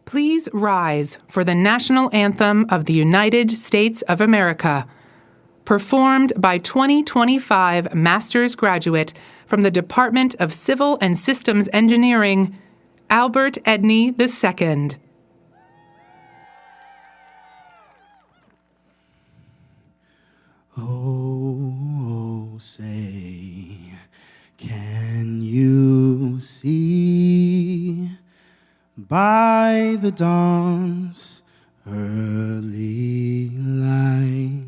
Please rise for the national anthem of the United States of America, performed by 2025 master's graduate from the Department of Civil and Systems Engineering, Albert Edney II. Oh, say, can you see by the dawn's early light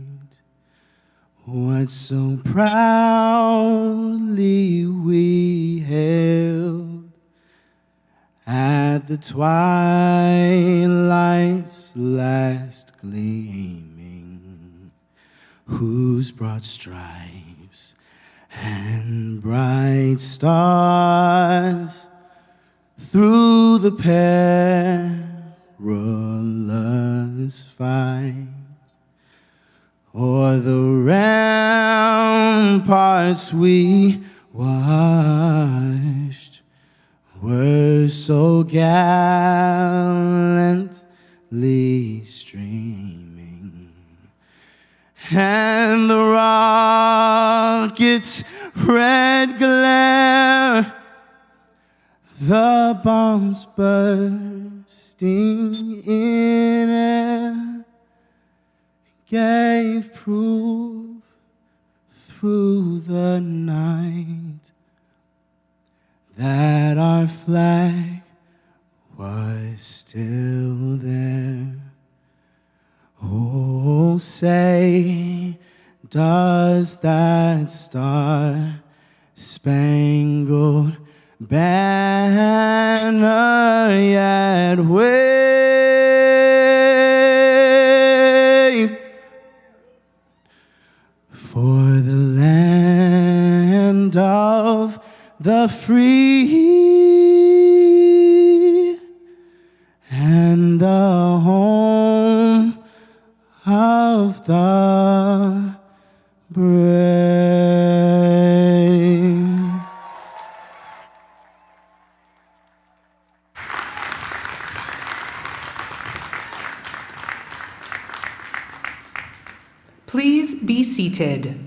what so proudly we hailed at the twilight's last gleaming, whose broad stripes and bright stars through the perilous fight o'er the ramparts we watched were so gallantly streaming, and the rocket's red glare, the bombs bursting in air, gave proof through the night that our flag was still there. Oh, say, does that star-spangled banner yet wave for the land of the free and the home of the brave? Please be seated.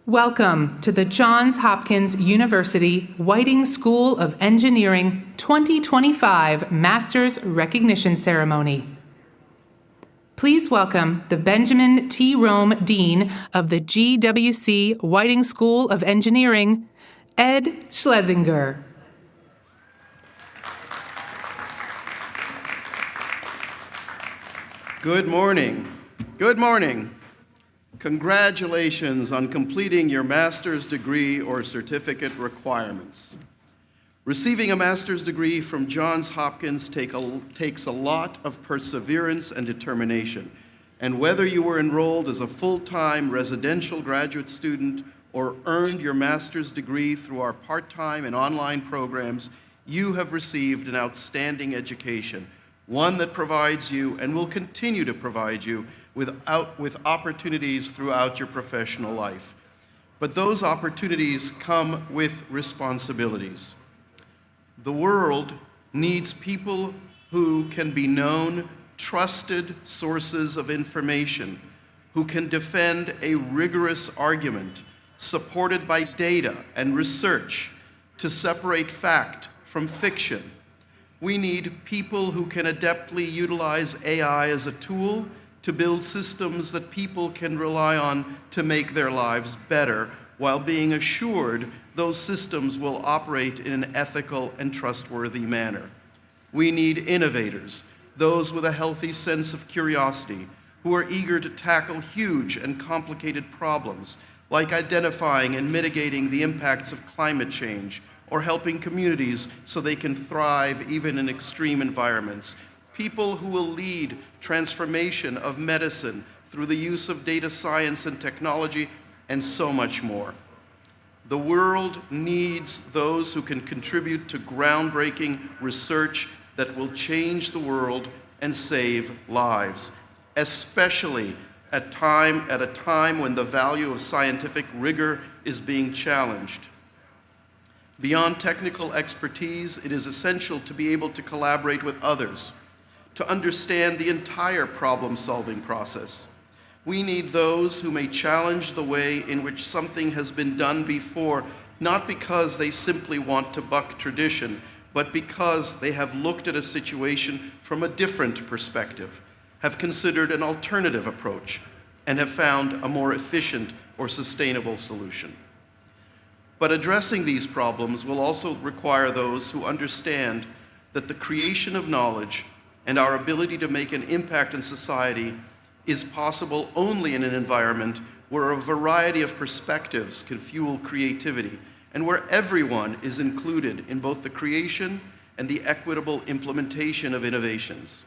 Welcome to the Johns Hopkins University Whiting School of Engineering 2025 Master's Recognition Ceremony. Please welcome the Benjamin T. Rome Dean of the GWC Whiting School of Engineering, Ed Schlesinger. Good morning. Good morning. Congratulations on completing your master's degree or certificate requirements. Receiving a master's degree from Johns Hopkins takes a lot of perseverance and determination. And whether you were enrolled as a full-time residential graduate student or earned your master's degree through our part-time and online programs, you have received an outstanding education, one that provides you and will continue to provide you with opportunities throughout your professional life. But those opportunities come with responsibilities. The world needs people who can be known, trusted sources of information, who can defend a rigorous argument supported by data and research to separate fact from fiction. We need people who can adeptly utilize AI as a tool to build systems that people can rely on to make their lives better, while being assured those systems will operate in an ethical and trustworthy manner. We need innovators, those with a healthy sense of curiosity, who are eager to tackle huge and complicated problems, like identifying and mitigating the impacts of climate change, or helping communities so they can thrive even in extreme environments. People who will lead transformation of medicine through the use of data science and technology, and so much more. The world needs those who can contribute to groundbreaking research that will change the world and save lives, especially at a time when the value of scientific rigor is being challenged. Beyond technical expertise, it is essential to be able to collaborate with others, to understand the entire problem-solving process. We need those who may challenge the way in which something has been done before, not because they simply want to buck tradition, but because they have looked at a situation from a different perspective, have considered an alternative approach, and have found a more efficient or sustainable solution. But addressing these problems will also require those who understand that the creation of knowledge and our ability to make an impact in society is possible only in an environment where a variety of perspectives can fuel creativity and where everyone is included in both the creation and the equitable implementation of innovations.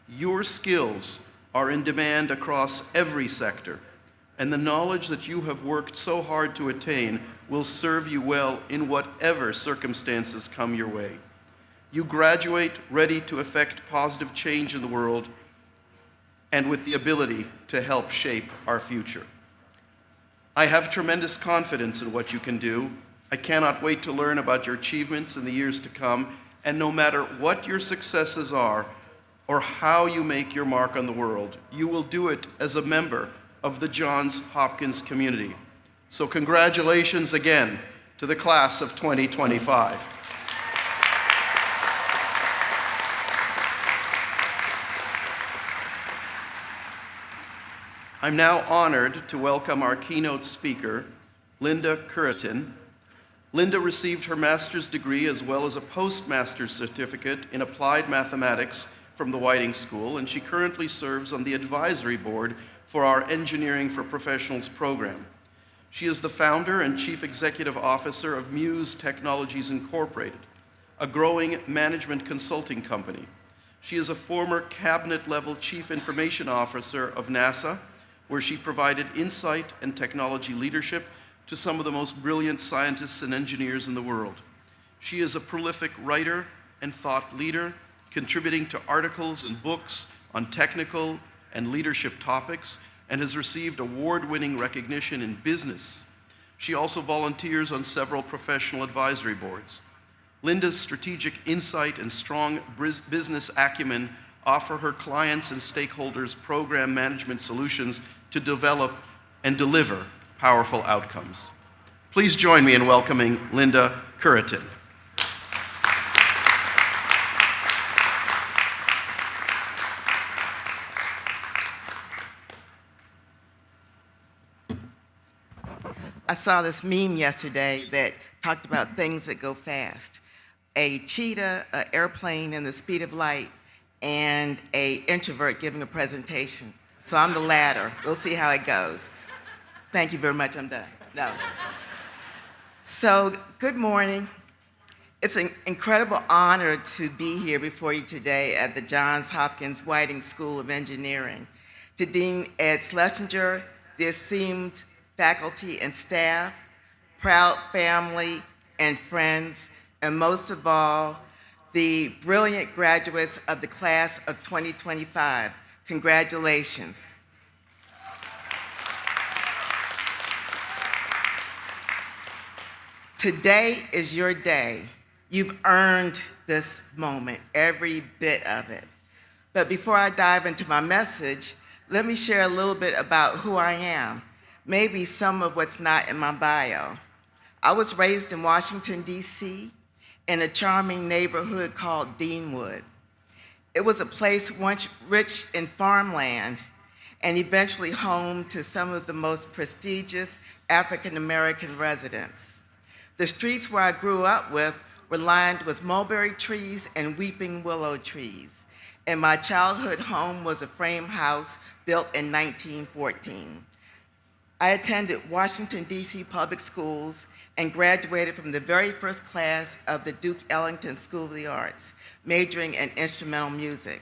Your skills are in demand across every sector, and the knowledge that you have worked so hard to attain will serve you well in whatever circumstances come your way. You graduate ready to effect positive change in the world and with the ability to help shape our future. I have tremendous confidence in what you can do. I cannot wait to learn about your achievements in the years to come, and no matter what your successes are or how you make your mark on the world, you will do it as a member of the Johns Hopkins community. So congratulations again to the class of 2025. I'm now honored to welcome our keynote speaker, Linda Curitin. Linda received her master's degree as well as a postmaster's certificate in applied mathematics from the Whiting School, and she currently serves on the advisory board for our Engineering for Professionals program. She is the founder and chief executive officer of Muse Technologies Incorporated, a growing management consulting company. She is a former cabinet-level chief information officer of NASA, where she provided insight and technology leadership to some of the most brilliant scientists and engineers in the world. She is a prolific writer and thought leader, contributing to articles and books on technical and leadership topics, and has received award-winning recognition in business. She also volunteers on several professional advisory boards. Linda's strategic insight and strong business acumen offer her clients and stakeholders program management solutions to develop and deliver powerful outcomes. Please join me in welcoming Linda Curitin. I saw this meme yesterday that talked about things that go fast. A cheetah, an airplane in the speed of light, and an introvert giving a presentation. So I'm the latter. We'll see how it goes. Thank you very much, I'm done. No. So, good morning. It's an incredible honor to be here before you today at the Johns Hopkins Whiting School of Engineering. To Dean Ed Schlesinger, the esteemed faculty and staff, proud family and friends, and most of all, the brilliant graduates of the class of 2025. Congratulations. Today is your day. You've earned this moment, every bit of it. But before I dive into my message, let me share a little bit about who I am, maybe some of what's not in my bio. I was raised in Washington, D.C., in a charming neighborhood called Deanwood. It was a place once rich in farmland and eventually home to some of the most prestigious African-American residents. The streets where I grew up with were lined with mulberry trees and weeping willow trees, and my childhood home was a frame house built in 1914. I attended Washington, D.C. public schools and graduated from the very first class of the Duke Ellington School of the Arts, majoring in instrumental music.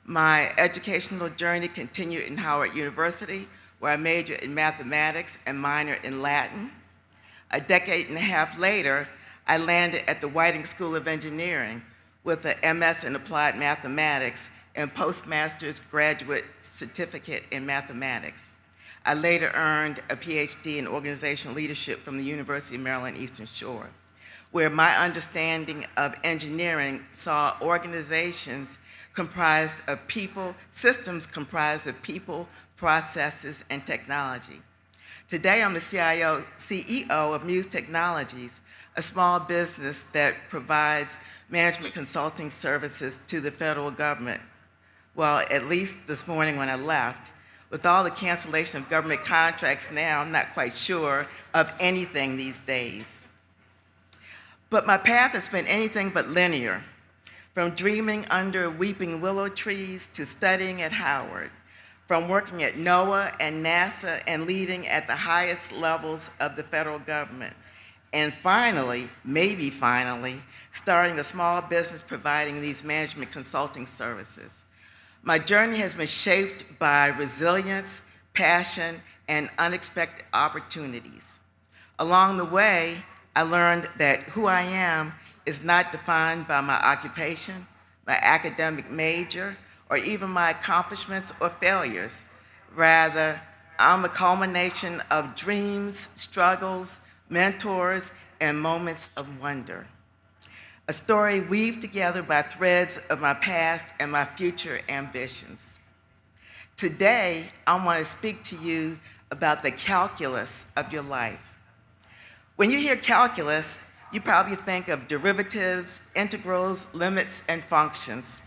My educational journey continued in Howard University, where I majored in mathematics and minored in Latin. A decade and a half later, I landed at the Whiting School of Engineering with an MS in Applied Mathematics and postmaster's graduate certificate in mathematics. I later earned a PhD in organizational leadership from the University of Maryland Eastern Shore. where my understanding of engineering saw organizations comprised of people, systems comprised of people, processes, and technology. Today, I'm the CEO of Muse Technologies, a small business that provides management consulting services to the federal government. Well, at least this morning when I left, with all the cancellation of government contracts now, I'm not quite sure of anything these days. But my path has been anything but linear, from dreaming under weeping willow trees to studying at Howard, from working at NOAA and NASA and leading at the highest levels of the federal government, and finally, maybe finally, starting a small business providing these management consulting services. My journey has been shaped by resilience, passion, and unexpected opportunities. Along the way, I learned that who I am is not defined by my occupation, my academic major, or even my accomplishments or failures. Rather, I'm a culmination of dreams, struggles, mentors, and moments of wonder. A story weaved together by threads of my past and my future ambitions. Today, I want to speak to you about the calculus of your life. When you hear calculus, you probably think of derivatives, integrals, limits, and functions.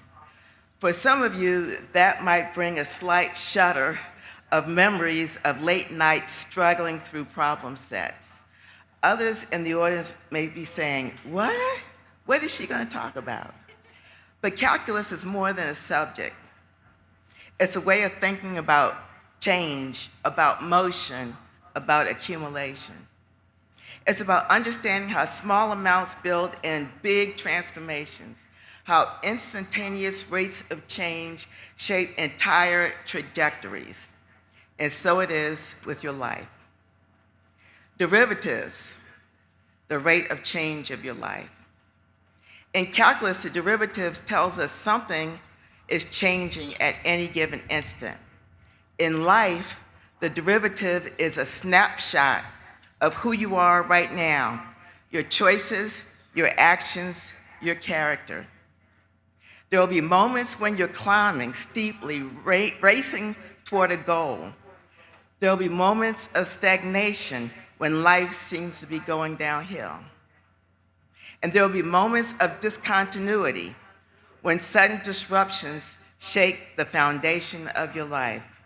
For some of you, that might bring a slight shudder of memories of late nights struggling through problem sets. Others in the audience may be saying, what? What is she going to talk about? But calculus is more than a subject. It's a way of thinking about change, about motion, about accumulation. It's about understanding how small amounts build in big transformations, how instantaneous rates of change shape entire trajectories. And so it is with your life. Derivatives, the rate of change of your life. In calculus, the derivatives tells us something is changing at any given instant. In life, the derivative is a snapshot of who you are right now, your choices, your actions, your character. There will be moments when you're climbing steeply, racing toward a goal. There will be moments of stagnation when life seems to be going downhill. And there will be moments of discontinuity when sudden disruptions shake the foundation of your life.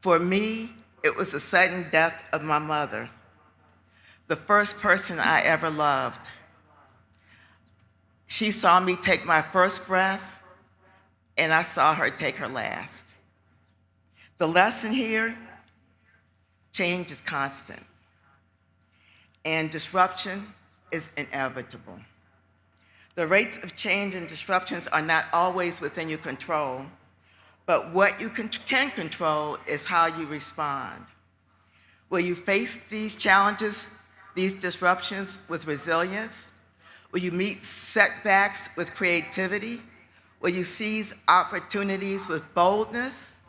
For me, it was the sudden death of my mother, the first person I ever loved. She saw me take my first breath, and I saw her take her last. The lesson here, change is constant, and disruption is inevitable. The rates of change and disruptions are not always within your control, but what you can control is how you respond. Will you face these challenges, these disruptions with resilience? Will you meet setbacks with creativity? Will you seize opportunities with boldness?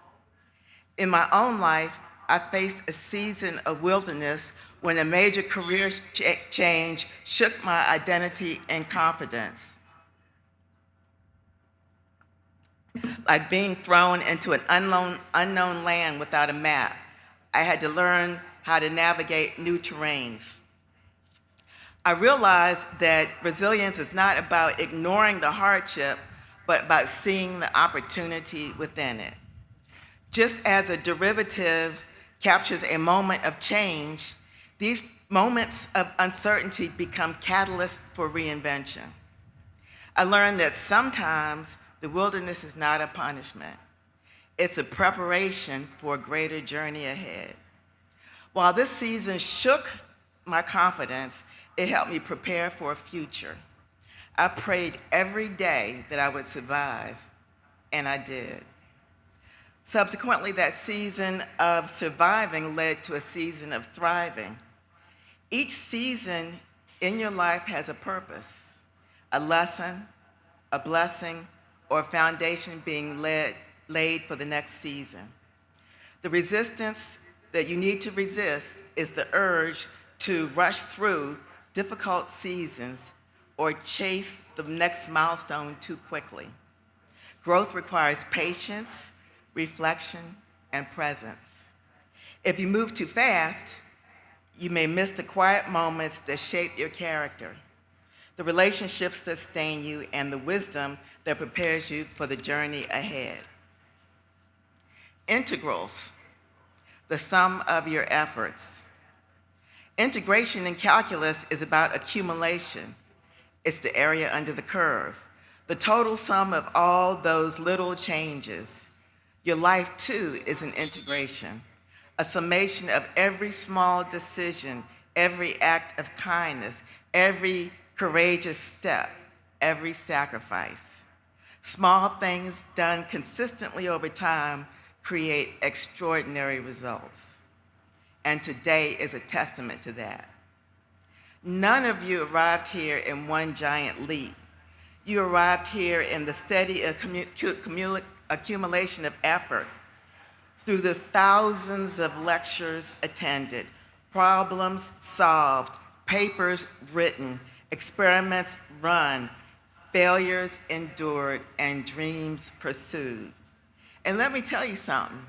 In my own life, I faced a season of wilderness when a major career change shook my identity and confidence. Like being thrown into an unknown land without a map, I had to learn how to navigate new terrains. I realized that resilience is not about ignoring the hardship, but about seeing the opportunity within it. Just as a derivative captures a moment of change, these moments of uncertainty become catalysts for reinvention. I learned that sometimes the wilderness is not a punishment. It's a preparation for a greater journey ahead. While this season shook my confidence, it helped me prepare for a future. I prayed every day that I would survive, and I did. Subsequently, that season of surviving led to a season of thriving. Each season in your life has a purpose, a lesson, a blessing, or a foundation being laid for the next season. The resistance that you need to resist is the urge to rush through difficult seasons, or chase the next milestone too quickly. Growth requires patience, reflection, and presence. If you move too fast, you may miss the quiet moments that shape your character, the relationships that sustain you, and the wisdom that prepares you for the journey ahead. Integrals, the sum of your efforts. Integration in calculus is about accumulation. It's the area under the curve, the total sum of all those little changes. Your life, too, is an integration, a summation of every small decision, every act of kindness, every courageous step, every sacrifice. Small things done consistently over time create extraordinary results. And today is a testament to that. None of you arrived here in one giant leap. You arrived here in the steady accumulation of effort through the thousands of lectures attended, problems solved, papers written, experiments run, failures endured, and dreams pursued. And let me tell you something.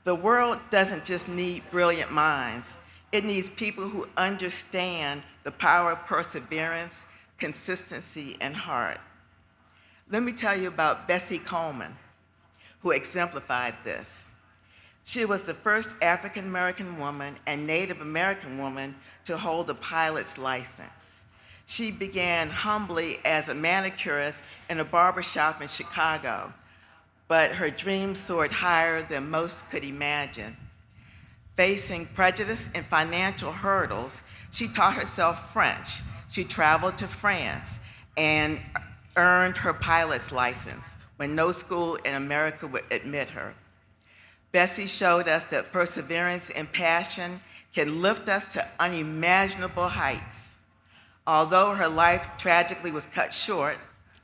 The world doesn't just need brilliant minds. It needs people who understand the power of perseverance, consistency, and heart. Let me tell you about Bessie Coleman, who exemplified this. She was the first African-American woman and Native American woman to hold a pilot's license. She began humbly as a manicurist in a barbershop in Chicago, but her dreams soared higher than most could imagine. Facing prejudice and financial hurdles, she taught herself French. She traveled to France and earned her pilot's license when no school in America would admit her. Bessie showed us that perseverance and passion can lift us to unimaginable heights. Although her life tragically was cut short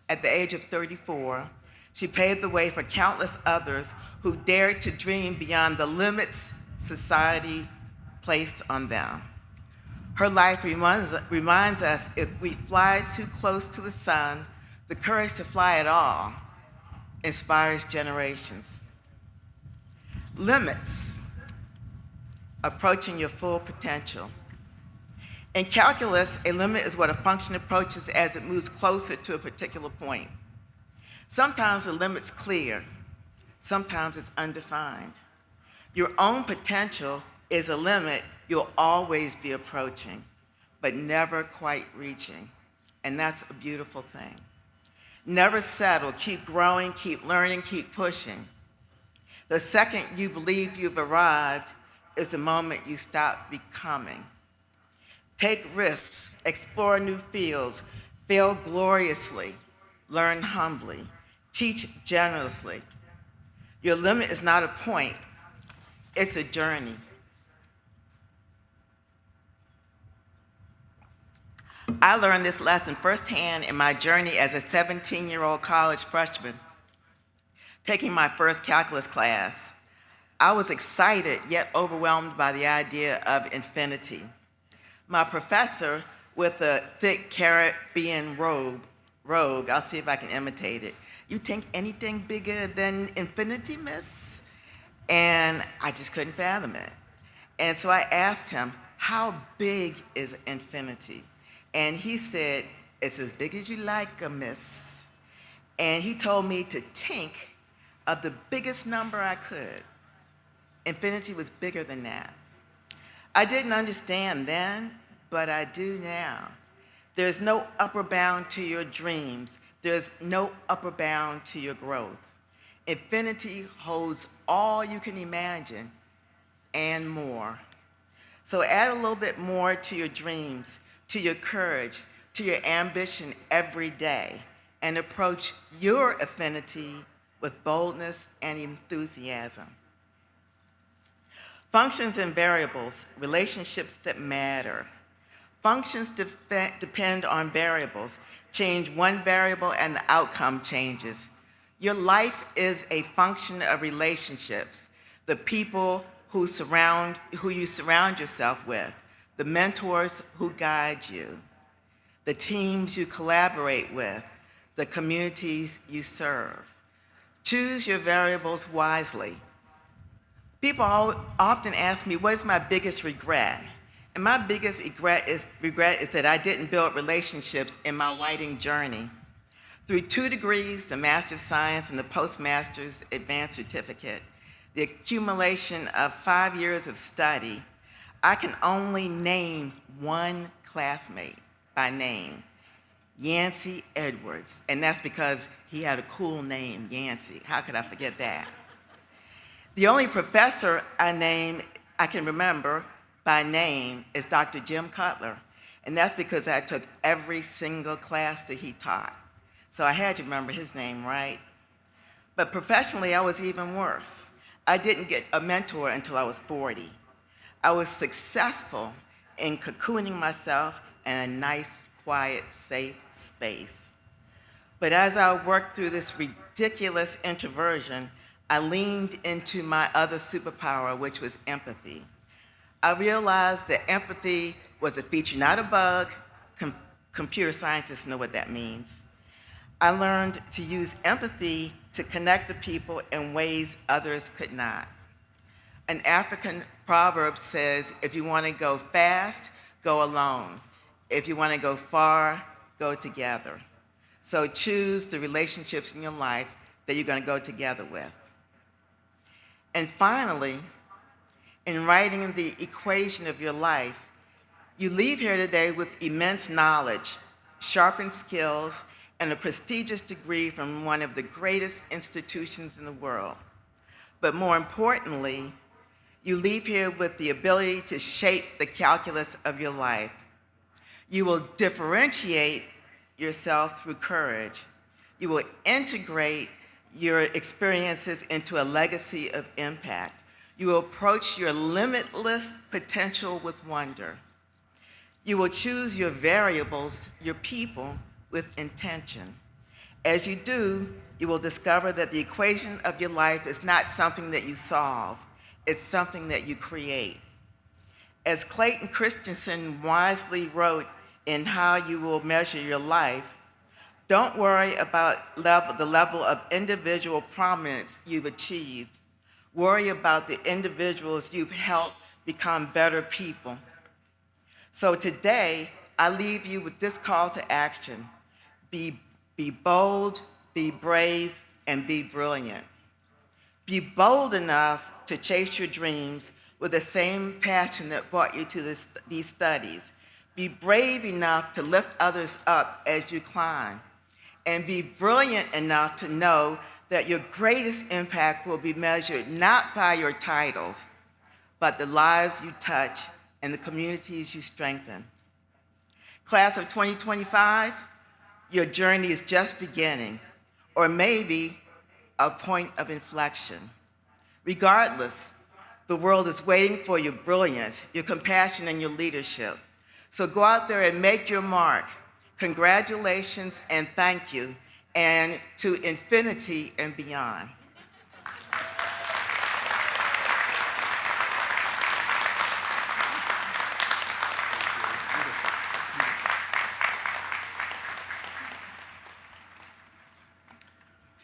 at the age of 34, she paved the way for countless others who dared to dream beyond the limits society placed on them. Her life reminds us if we fly too close to the sun, the courage to fly at all inspires generations. Limits, approaching your full potential. In calculus, a limit is what a function approaches as it moves closer to a particular point. Sometimes the limit's clear, sometimes it's undefined. Your own potential is a limit you'll always be approaching, but never quite reaching. And that's a beautiful thing. Never settle, keep growing, keep learning, keep pushing. The second you believe you've arrived is the moment you stop becoming. Take risks, explore new fields, fail gloriously, learn humbly, teach generously. Your limit is not a point, it's a journey. I learned this lesson firsthand in my journey as a 17-year-old college freshman, taking my first calculus class. I was excited yet overwhelmed by the idea of infinity. My professor, with a thick Caribbean rogue, I'll see if I can imitate it. "You think anything bigger than infinity, miss?" And I just couldn't fathom it. And so I asked him, "How big is infinity?" And he said, "It's as big as you like, miss." And he told me to think of the biggest number I could. Infinity was bigger than that. I didn't understand then, but I do now. There's no upper bound to your dreams. There's no upper bound to your growth. Infinity holds all you can imagine and more. So add a little bit more to your dreams, to your courage, to your ambition every day, and approach your affinity with boldness and enthusiasm. Functions and variables, relationships that matter. Functions depend on variables. Change one variable and the outcome changes. Your life is a function of relationships, the people who you surround yourself with, the mentors who guide you, the teams you collaborate with, the communities you serve. Choose your variables wisely. People often ask me, what is my biggest regret? And my biggest regret is that I didn't build relationships in my Whiting journey. Through 2 degrees, the Master of Science and the Postmaster's Advanced Certificate, the accumulation of 5 years of study, I can only name one classmate by name, Yancey Edwards, and that's because he had a cool name, Yancey. How could I forget that? The only professor I can remember by name is Dr. Jim Cutler, and that's because I took every single class that he taught. So I had to remember his name, right? But professionally, I was even worse. I didn't get a mentor until I was 40. I was successful in cocooning myself in a nice, quiet, safe space. But as I worked through this ridiculous introversion, I leaned into my other superpower, which was empathy. I realized that empathy was a feature, not a bug. Computer scientists know what that means. I learned to use empathy to connect to people in ways others could not. An African proverb says, if you want to go fast, go alone. If you want to go far, go together. So choose the relationships in your life that you're going to go together with. And finally, in writing the equation of your life, you leave here today with immense knowledge, sharpened skills, and a prestigious degree from one of the greatest institutions in the world. But more importantly, you leave here with the ability to shape the calculus of your life. You will differentiate yourself through courage. You will integrate your experiences into a legacy of impact. You will approach your limitless potential with wonder. You will choose your variables, your people, with intention. As you do, you will discover that the equation of your life is not something that you solve, it's something that you create. As Clayton Christensen wisely wrote in How You Will Measure Your Life, don't worry about the level of individual prominence you've achieved. Worry about the individuals you've helped become better people. So today, I leave you with this call to action. Be bold, be brave, and be brilliant. Be bold enough to chase your dreams with the same passion that brought you to these studies. Be brave enough to lift others up as you climb. And be brilliant enough to know that your greatest impact will be measured not by your titles, but the lives you touch and the communities you strengthen. Class of 2025, your journey is just beginning, or maybe a point of inflection. Regardless, the world is waiting for your brilliance, your compassion, and your leadership. So go out there and make your mark. Congratulations and thank you, and to infinity and beyond.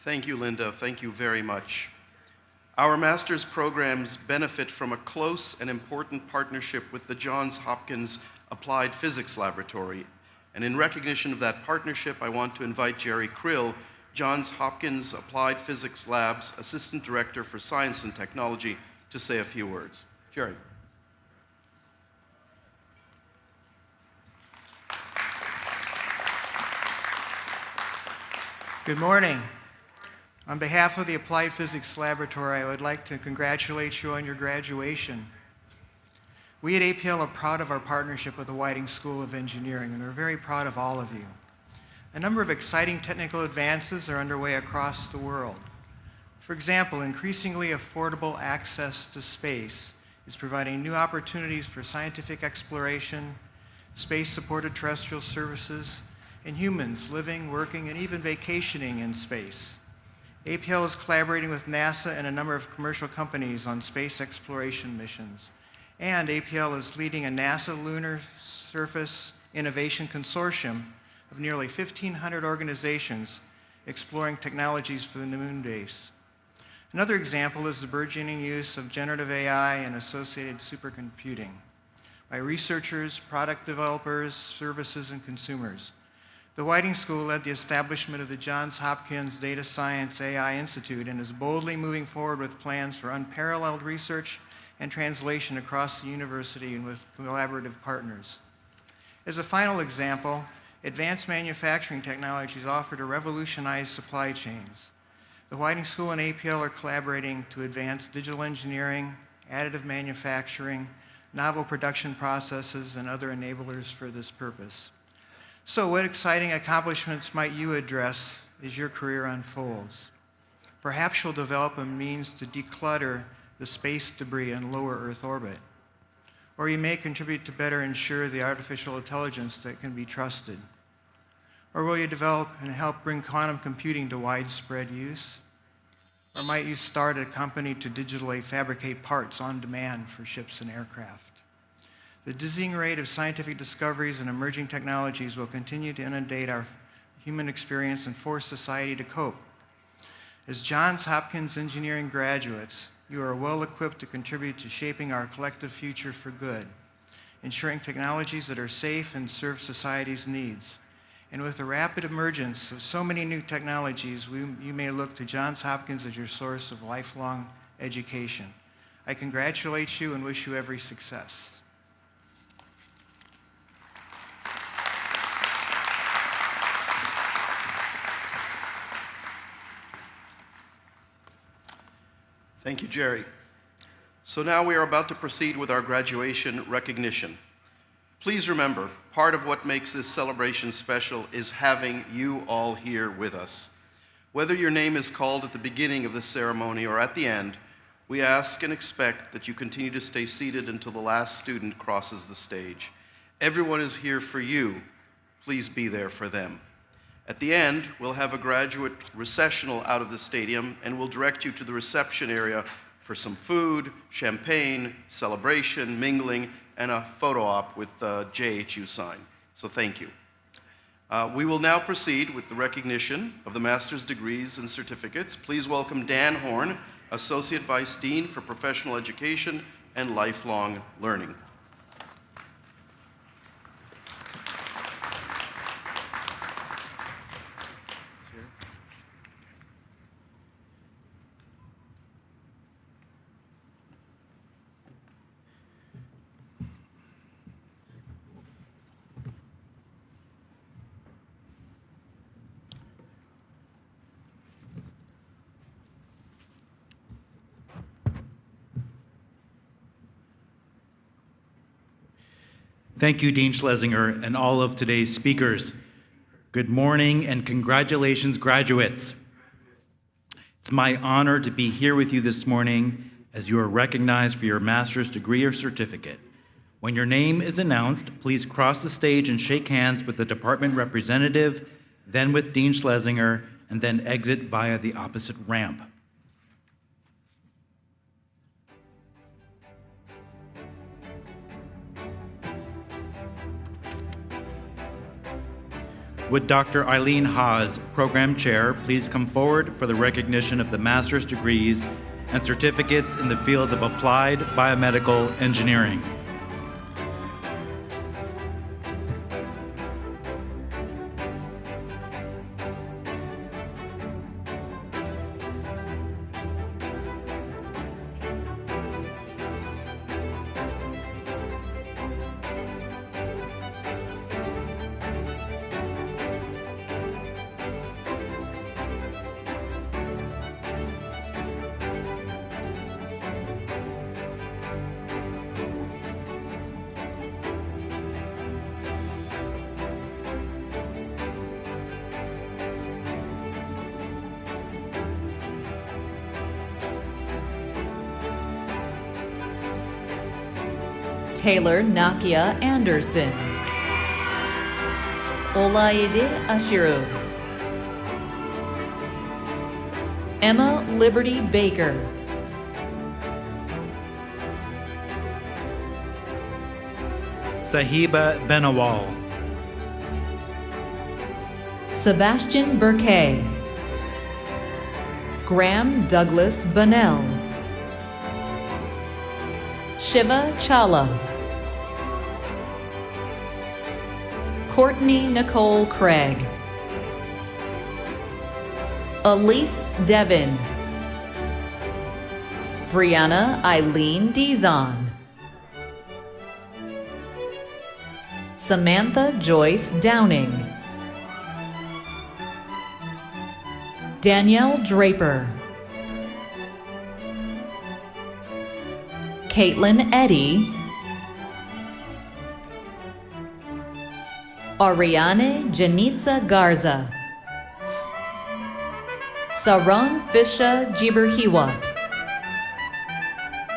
Thank you, Linda. Thank you very much. Our master's programs benefit from a close and important partnership with the Johns Hopkins Applied Physics Laboratory. And in recognition of that partnership, I want to invite Jerry Krill, Johns Hopkins Applied Physics Lab's Assistant Director for Science and Technology, to say a few words. Jerry. Good morning. On behalf of the Applied Physics Laboratory, I would like to congratulate you on your graduation. We at APL are proud of our partnership with the Whiting School of Engineering, and we're very proud of all of you. A number of exciting technical advances are underway across the world. For example, increasingly affordable access to space is providing new opportunities for scientific exploration, space-supported terrestrial services, and humans living, working, and even vacationing in space. APL is collaborating with NASA and a number of commercial companies on space exploration missions. And APL is leading a NASA Lunar Surface Innovation Consortium of nearly 1,500 organizations exploring technologies for the moon base. Another example is the burgeoning use of generative AI and associated supercomputing by researchers, product developers, services, and consumers. The Whiting School led the establishment of the Johns Hopkins Data Science AI Institute and is boldly moving forward with plans for unparalleled research and translation across the university and with collaborative partners. As a final example, advanced manufacturing technologies offer to revolutionize supply chains. The Whiting School and APL are collaborating to advance digital engineering, additive manufacturing, novel production processes, and other enablers for this purpose. So what exciting accomplishments might you address as your career unfolds? Perhaps you'll develop a means to declutter the space debris in lower Earth orbit. Or you may contribute to better ensure the artificial intelligence that can be trusted. Or will you develop and help bring quantum computing to widespread use? Or might you start a company to digitally fabricate parts on demand for ships and aircraft? The dizzying rate of scientific discoveries and emerging technologies will continue to inundate our human experience and force society to cope. As Johns Hopkins engineering graduates, you are well equipped to contribute to shaping our collective future for good, ensuring technologies that are safe and serve society's needs. And with the rapid emergence of so many new technologies, you may look to Johns Hopkins as your source of lifelong education. I congratulate you and wish you every success. Thank you, Jerry. So now we are about to proceed with our graduation recognition. Please remember, part of what makes this celebration special is having you all here with us. Whether your name is called at the beginning of the ceremony or at the end, we ask and expect that you continue to stay seated until the last student crosses the stage. Everyone is here for you. Please be there for them. At the end, we'll have a graduate recessional out of the stadium, and we'll direct you to the reception area for some food, champagne, celebration, mingling, and a photo op with the JHU sign. So thank you. We will now proceed with the recognition of the master's degrees and certificates. Please welcome Dan Horn, Associate Vice Dean for Professional Education and Lifelong Learning. Thank you, Dean Schlesinger, and all of today's speakers. Good morning and congratulations, graduates. It's my honor to be here with you this morning as you are recognized for your master's degree or certificate. When your name is announced, please cross the stage and shake hands with the department representative, then with Dean Schlesinger, and then exit via the opposite ramp. Would Dr. Eileen Haas, Program Chair, please come forward for the recognition of the master's degrees and certificates in the field of applied biomedical engineering. Taylor Nakia Anderson, Olayide Ashiru, Emma Liberty Baker, Sahiba Benawal, Sebastian Burkay, Graham Douglas Bunnell, Shiva Challa, Courtney Nicole Craig, Elise Devon, Brianna Eileen Dizon, Samantha Joyce Downing, Danielle Draper, Caitlin Eddy, Ariane Janitza Garza, Saron Fisha Jiberhiwat,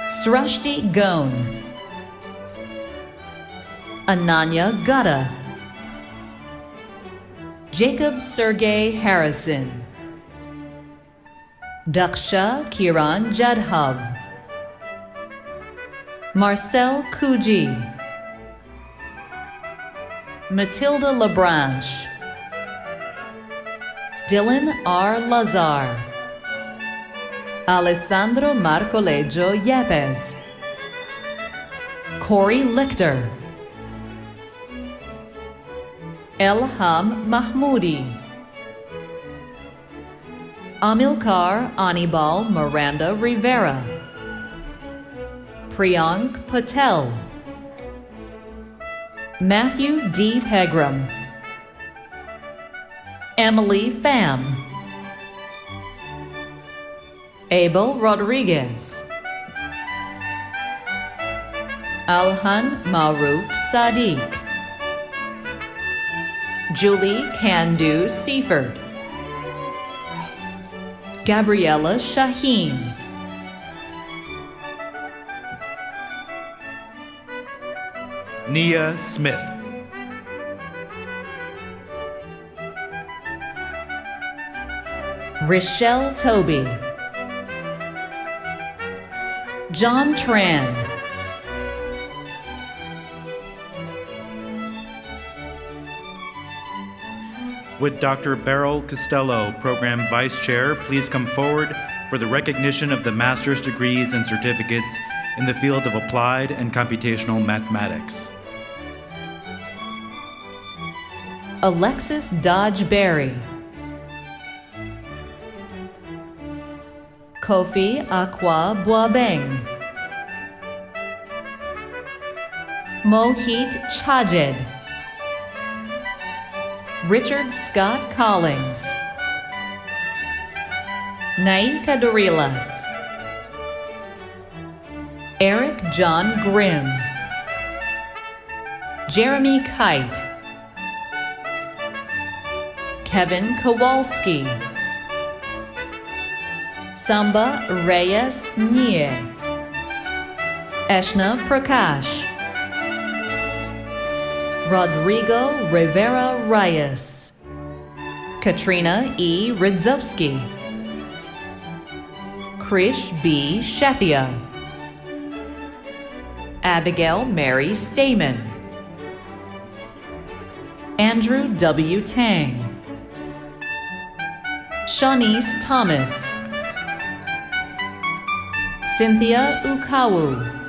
Srashti Gone, Ananya Gutta, Jacob Sergey Harrison, Daksha Kiran Jadhav, Marcel Kuji, Matilda Labranche, Dylan R. Lazar, Alessandro Marcoleggio Yepes, Corey Lichter, Elham Mahmoudi, Amilcar Anibal Miranda Rivera, Priyank Patel, Matthew D. Pegram, Emily Pham, Abel Rodriguez, Alhan Maruf Sadiq, Julie Kandu Seaford, Gabriella Shaheen, Nia Smith, Rochelle Toby, John Tran, Would Dr. Beryl Costello, Program Vice Chair, please come forward for the recognition of the master's degrees and certificates in the field of applied and computational mathematics. Alexis Dodge Berry, Kofi Akwa Boabeng, Mohit Chajed, Richard Scott Collins, Naika Dorilas, Eric John Grimm, Jeremy Kite, Kevin Kowalski, Samba Reyes Nie, Eshna Prakash, Rodrigo Rivera Reyes, Katrina E. Ridzowski, Krish B. Shethia, Abigail Mary Stamen, Andrew W. Tang, Shawnice Thomas, Cynthia Ukawu,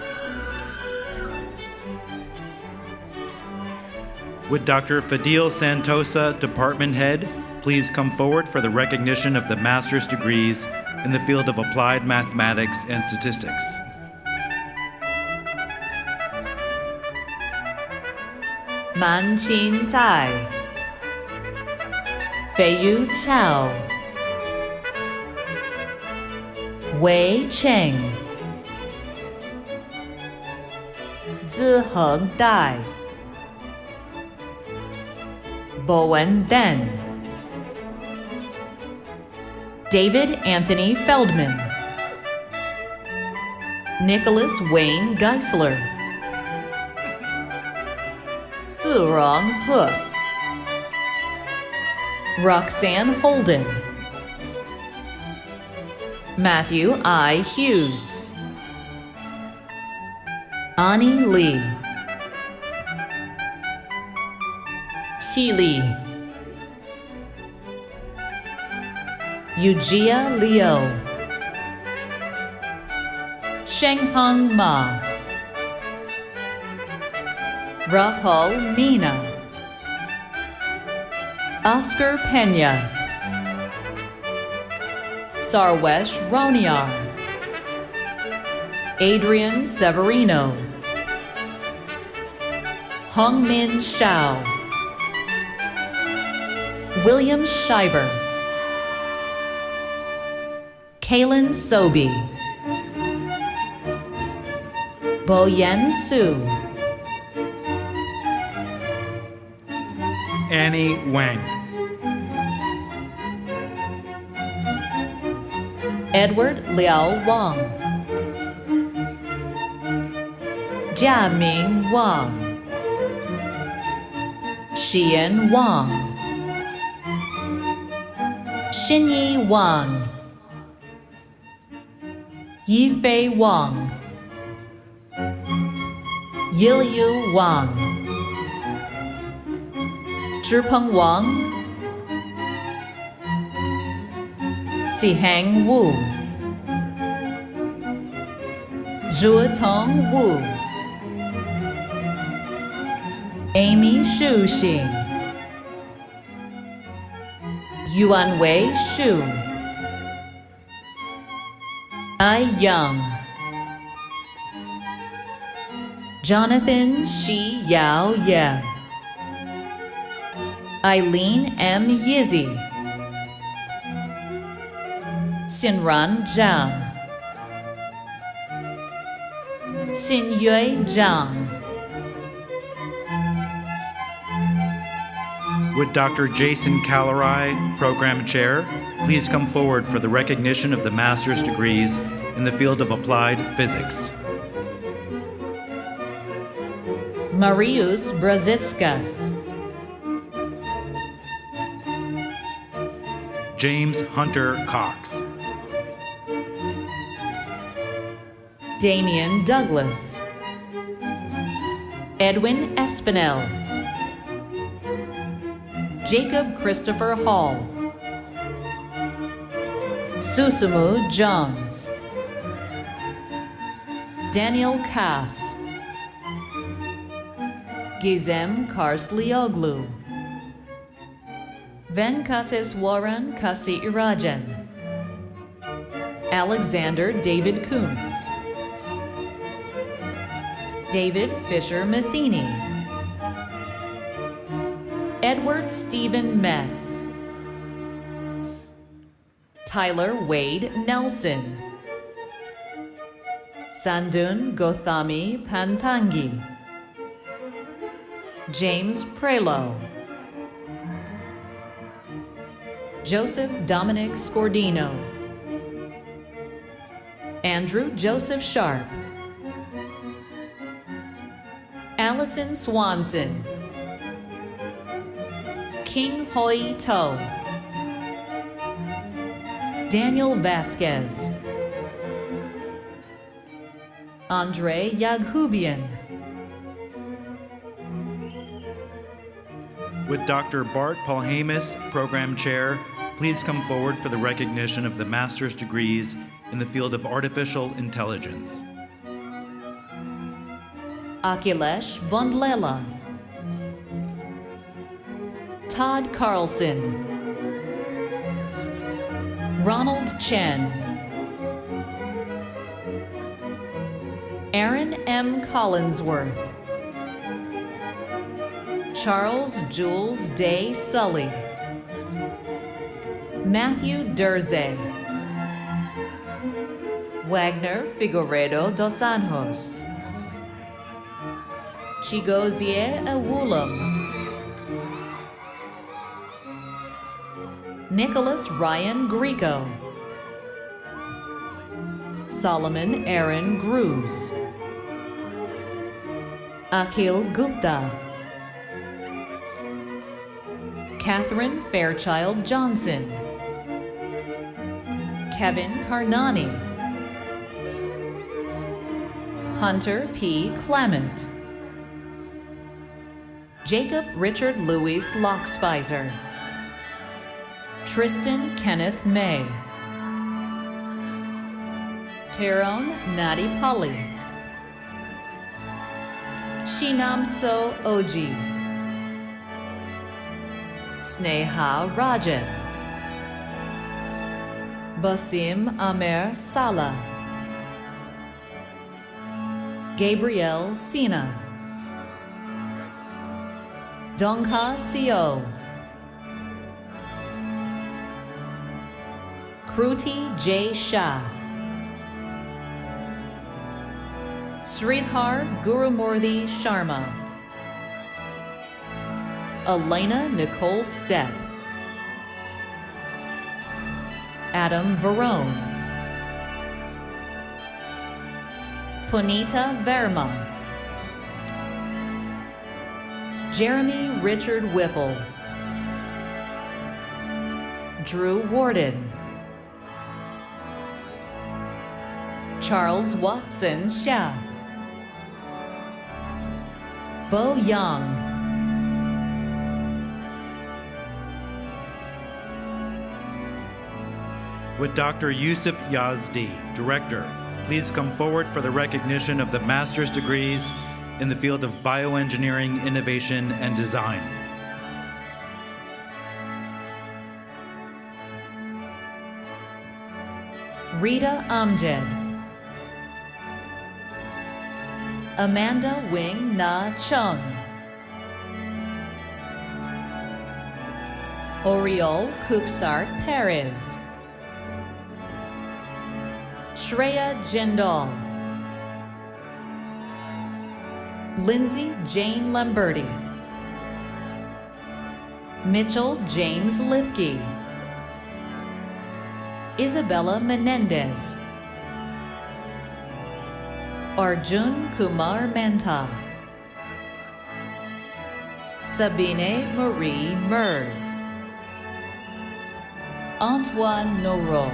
Would Dr. Fadil Santosa, Department Head, please come forward for the recognition of the master's degrees in the field of applied mathematics and statistics. Man Chin Tsai, Feiyu Cao, Wei Cheng, Ziheng Dai, Bowen Den, David Anthony Feldman, Nicholas Wayne Geisler, Surong He, Roxanne Holden, Matthew I. Hughes, Ani Lee, Qi Li, Yujia Liu, Shengheng Ma, Rahul Meena, Oscar Pena, Sarwesh Roniar, Adrian Severino, Hongmin Shao, William Scheiber, Kaylin Sobey, Boyen Su, Annie Wang, Edward Liao Wang, Jiaming Wang, Xian Wang, Xinyi Wang, Yifei Wang, Yiliu Wang, Zhipeng Wang, Sihang Wu, Zhuotong Wu, Amy Shu Xing, Yuanwei Shu, Ai Yang, Jonathan Shi Yao Ye, Eileen M. Yizzy, Xinran Zhang, Xinyue Zhang, Would Dr. Jason Calerai, Program Chair, please come forward for the recognition of the master's degrees in the field of applied physics? Marius Brazitskas, James Hunter Cox, Damian Douglas, Edwin Espinel, Jacob Christopher Hall, Susumu Jones, Daniel Kass, Gizem Karslioglu, Venkateswaran Kasirajan, Alexander David Kuntz, David Fisher Matheny, Edward Stephen Metz, Tyler Wade Nelson, Sandun Gothami Panthangi, James Prelo, Joseph Dominic Scordino, Andrew Joseph Sharp, Allison Swanson, King Hoi To, Daniel Vasquez, Andre Yaghubian, Would Dr. Bart Paulhamus, Program Chair, please come forward for the recognition of the master's degrees in the field of artificial intelligence? Akhilesh Bondlela, Todd Carlson, Ronald Chen, Aaron M. Collinsworth, Charles Jules Day Sully, Matthew Durze, Wagner Figueredo dos Anjos, Chigozie Awulam, Nicholas Ryan Grieco, Solomon Aaron Gruz, Akhil Gupta, Catherine Fairchild Johnson, Kevin Karnani, Hunter P. Clement, Jacob Richard Louis Lockspizer, Tristan Kenneth May, Tyrone Nadi Pali, Shinamso Oji, Sneha Rajan, Basim Amer Sala, Gabriel Sina, Dongha Seo, Kruti J. Shah, Sridhar Gurumurthy Sharma, Elena Nicole Stepp, Adam Verone, Punita Verma, Jeremy Richard Whipple, Drew Warden, Charles Watson Xia, Bo Yang, Would Dr. Yusuf Yazdi, Director, please come forward for the recognition of the master's degrees in the field of bioengineering, innovation, and design. Rita Amjad, Amanda Wing Na Chung, Oriol Kuksart Perez, Shreya Jindal, Lindsay Jane Lamberti, Mitchell James Lipke, Isabella Menendez, Arjun Kumar Menta, Sabine Marie Mers, Antoine Noro,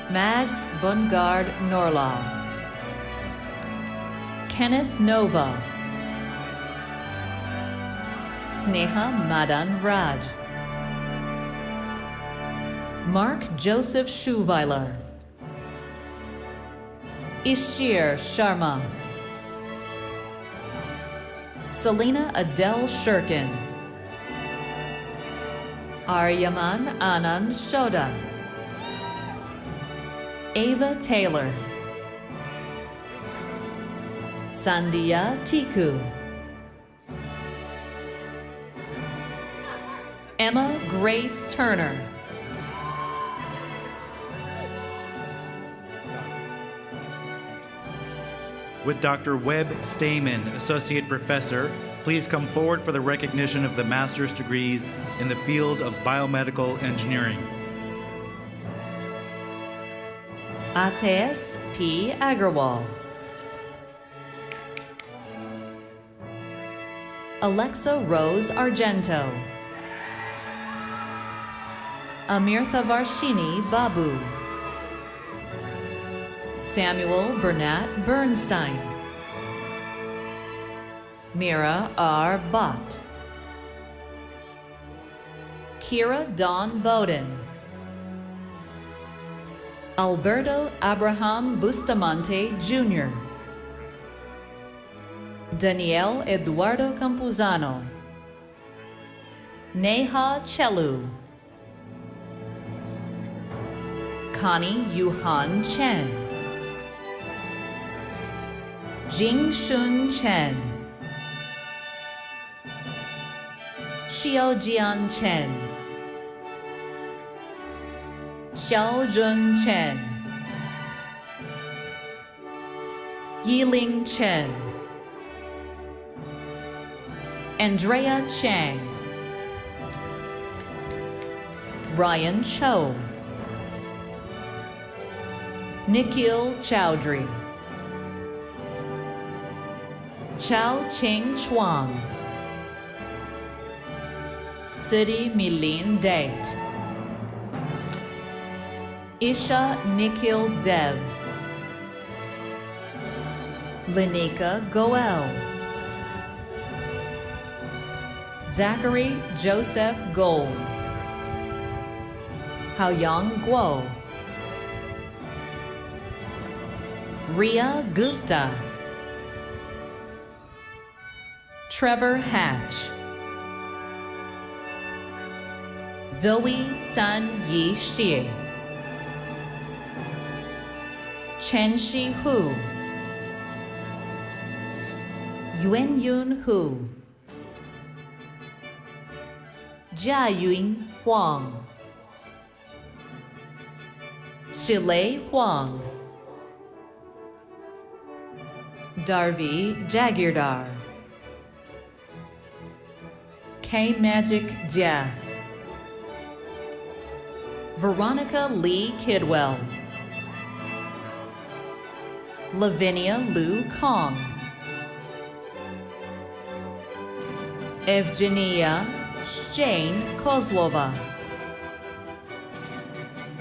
Mads Bungard Norlov, Kenneth Nova, Sneha Madan Raj, Mark Joseph Schuweiler, Ishir Sharma, Selena Adele Shirkin, Aryaman Anand Shoda, Ava Taylor, Sandia Tiku, Emma Grace Turner, Would Dr. Webb Stamen, Associate Professor, please come forward for the recognition of the master's degrees in the field of biomedical engineering. Ates P. Agarwal, Alexa Rose Argento, Amirtha Varshini Babu, Samuel Bernat Bernstein, Mira R. Bott, Kira Dawn Bowden, Alberto Abraham Bustamante Jr., Daniel Eduardo Campuzano, Neha Chelu, Connie Yuhan Chen, Jing Shun Chen, Xiaojian Chen, Xiaojun Chen, Yiling Chen, Andrea Chang, Ryan Cho, Nikhil Chowdhury, Chao Ching Chuang, Siddhi Milin Date, Isha Nikhil Dev, Linika Goel, Zachary Joseph Gold, Haoyang Guo, Ria Gupta, Trevor Hatch, Zoe Zhan Yi Xie, Chen Shi Hu, Yuan Yun Hu, Jiayun Huang, Shilei Huang, Darvi Jagirdar, K Magic Jia, Veronica Lee Kidwell, Lavinia Lu Kong, Evgenia Shane Kozlova,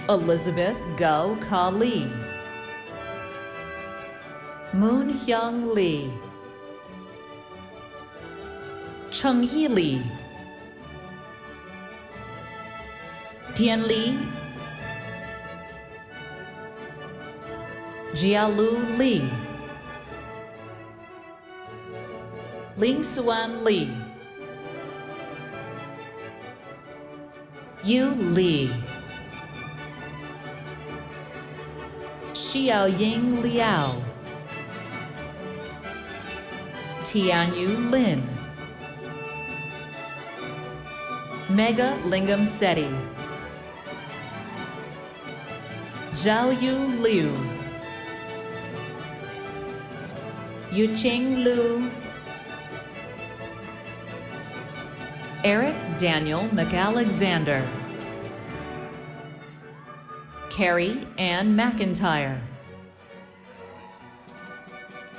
Elizabeth Gao Ka Lee, Moon Hyung Lee, Chengyi Li, Tian Li, Jialu Li, Ling Xuan Li, Yu Li, Xiaoying Liao, Tianyu Lin, Mega Lingam Seti, Zhaoyu Liu, Yuqing Lu, Eric Daniel McAlexander, Carrie Ann McIntyre,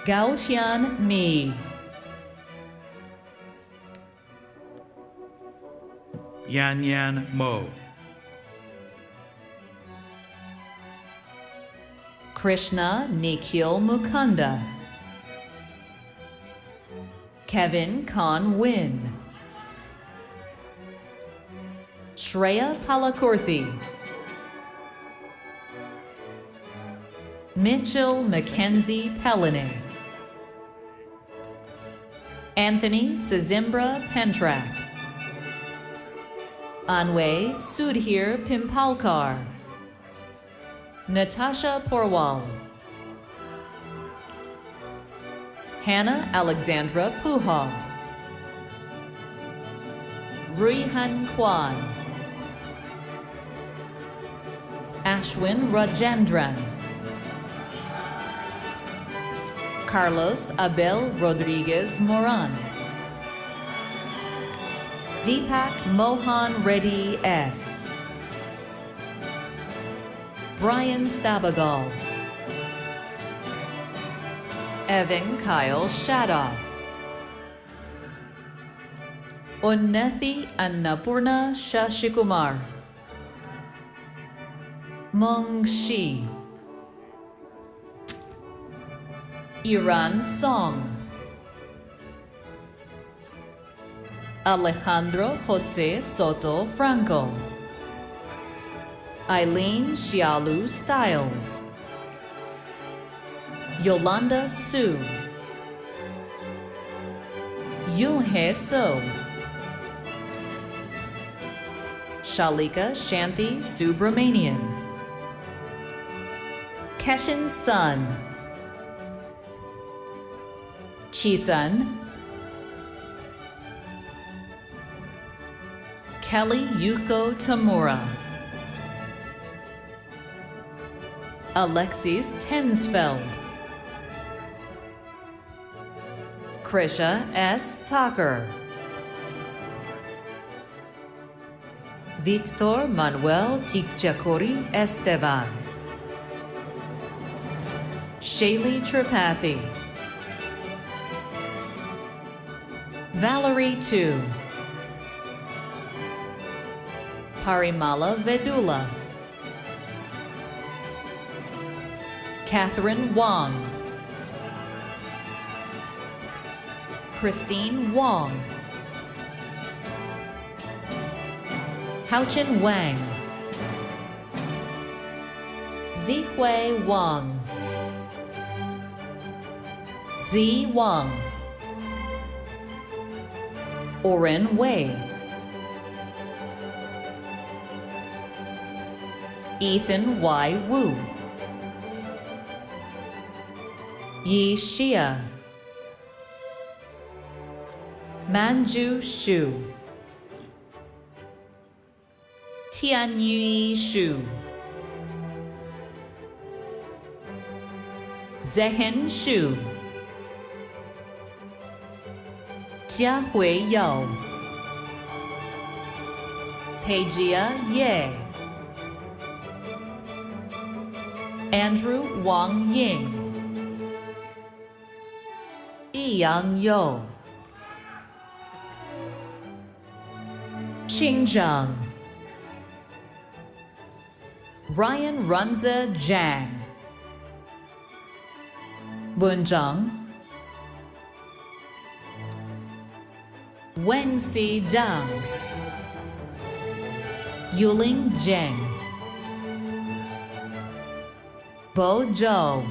Gao Tian Mi, Yan Yan Mo, Krishna Nikhil Mukunda, Kevin Khan Win, Shreya Palakorthi, Mitchell Mackenzie Pelliné, Anthony Sazimbra Pentrak, Anway Sudhir Pimpalkar, Natasha Porwal, Hannah Alexandra Puhov, Ruihan Kwan, Ashwin Rajendran, Carlos Abel Rodriguez Moran, Deepak Mohan Reddy S., Brian Sabagal, Evan Kyle Shadoff, Unnethi Annapurna Shashikumar, Meng Shi, Iran Song, Alejandro Jose Soto Franco, Eileen Xiaolu Stiles, Yolanda Su, Yoonhae So, Shalika Shanti Subramanian, Keshin Sun, Chisun, Kelly Yuko Tamura, Alexis Tensfeld, Krisha S. Thakur, Victor Manuel Tikchakori Esteban, Shaylee Tripathi, Valerie Tu, Parimala Vedula, Catherine Wong, Christine Wong, Haochen Wang, Zihui Wang, Zi Wang, Oren Wei, Ethan Y. Wu, Yi Xia, Manju Shu, Tianyu Shu, Zehen Shu, Jiahui Yao, Peijia Ye, Andrew Wang Ying, Yiyang You, Xinjiang, Ryan Runza Zhang, Bunzhang, Wenxi Zhang, Yuling Zheng, Bo Zhou,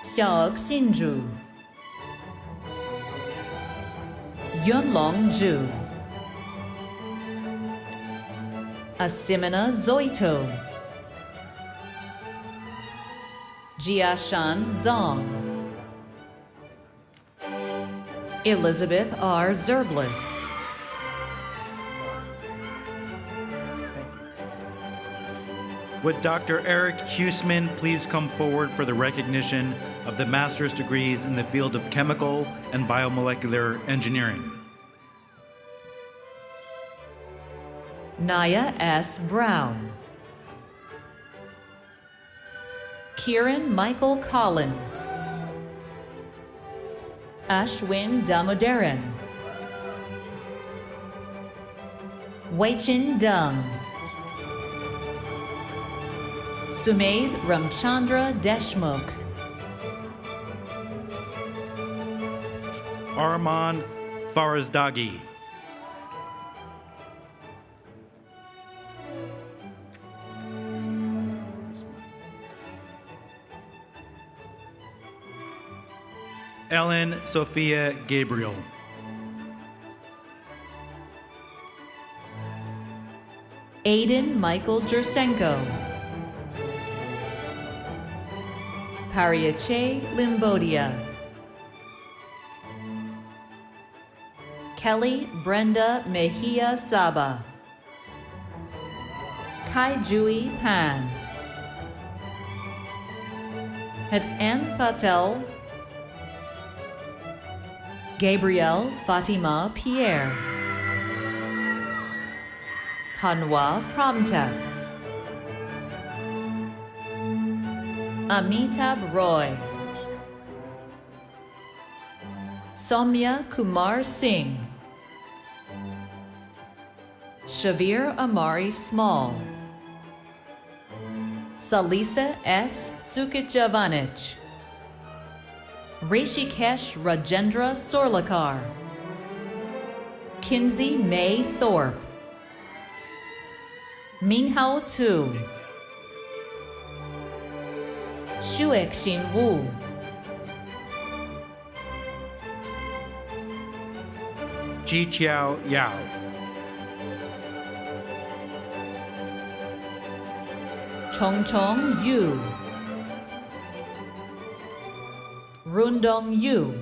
Xiao Xinzhu, Yunlong Zhu, Asimina Zoito, Jiashan Zong, Elizabeth R. Zerblis, Would Dr. Eric Huseman please come forward for the recognition of the master's degrees in the field of chemical and biomolecular engineering? Naya S. Brown, Kieran Michael Collins, Ashwin Damodaran, Weichin Dung, Sumaid Ramchandra Deshmukh, Arman Farazdagi, Ellen Sophia Gabriel, Aiden Michael Jersenko, Pariache Limbodia, Kelly Brenda Mejia Saba, Kai Jui Pan, Hetan Patel, Gabrielle Fatima Pierre, Hanwa Pramtap, Amitabh Roy, Soumya Kumar Singh, Shavir Amari Small, Salisa S. Sukijavanich, Rishikesh Rajendra Sorlakar, Kinsey May Thorpe, Minhao Tu, Shuexin Wu, Ji Chiao Yao, Chongchong Yu, Rundong Yu,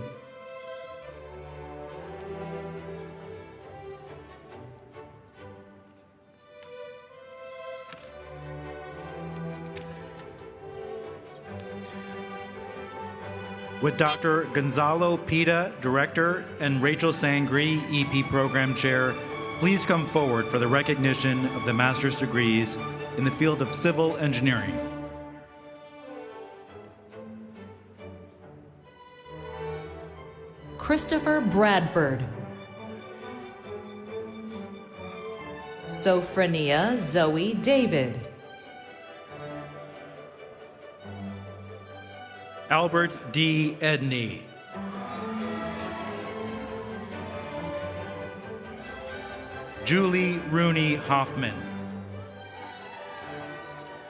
Would Dr. Gonzalo Pita, Director, and Rachel Sangri, EP Program Chair, please come forward for the recognition of the master's degrees in the field of civil engineering? Christopher Bradford, Sophrania Zoe David, Albert D. Edney, Julie Rooney Hoffman.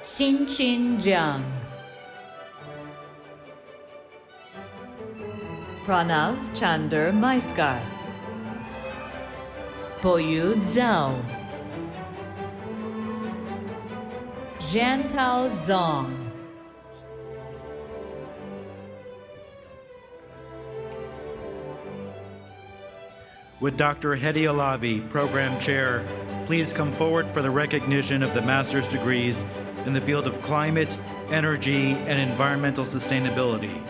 Xin Chin Jiang. Pranav Chander Maiskar. Boyu Zhao. Jiantao Zong. Would Dr. Hedi Alavi, Program Chair, please come forward for the recognition of the master's degrees in the field of climate, energy, and environmental sustainability?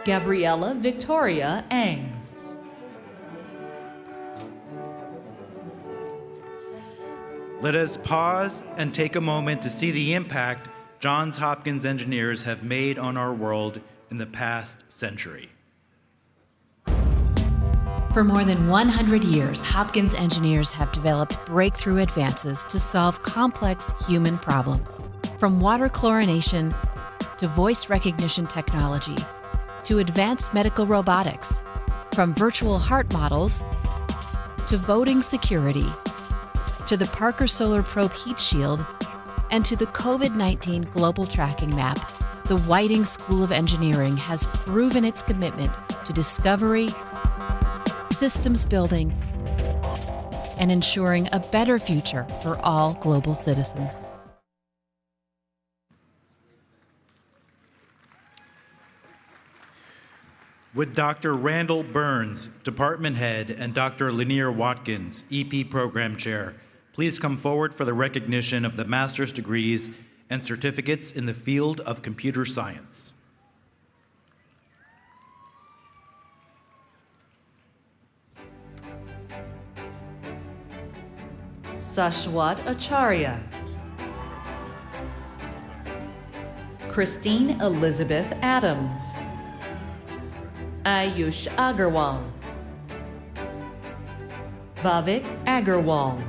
Gabriella Victoria Ang. Let us pause and take a moment to see the impact Johns Hopkins engineers have made on our world in the past century. For more than 100 years, Hopkins engineers have developed breakthrough advances to solve complex human problems. From water chlorination to voice recognition technology to advanced medical robotics, from virtual heart models to voting security, to the Parker Solar Probe heat shield, and to the COVID-19 global tracking map, the Whiting School of Engineering has proven its commitment to discovery, systems building, and ensuring a better future for all global citizens. Would Dr. Randall Burns, Department Head, and Dr. Lanier Watkins, EP Program Chair, please come forward for the recognition of the master's degrees and certificates in the field of computer science? Sashwat Acharya. Christine Elizabeth Adams. Ayush Agarwal. Bhavik Agarwal.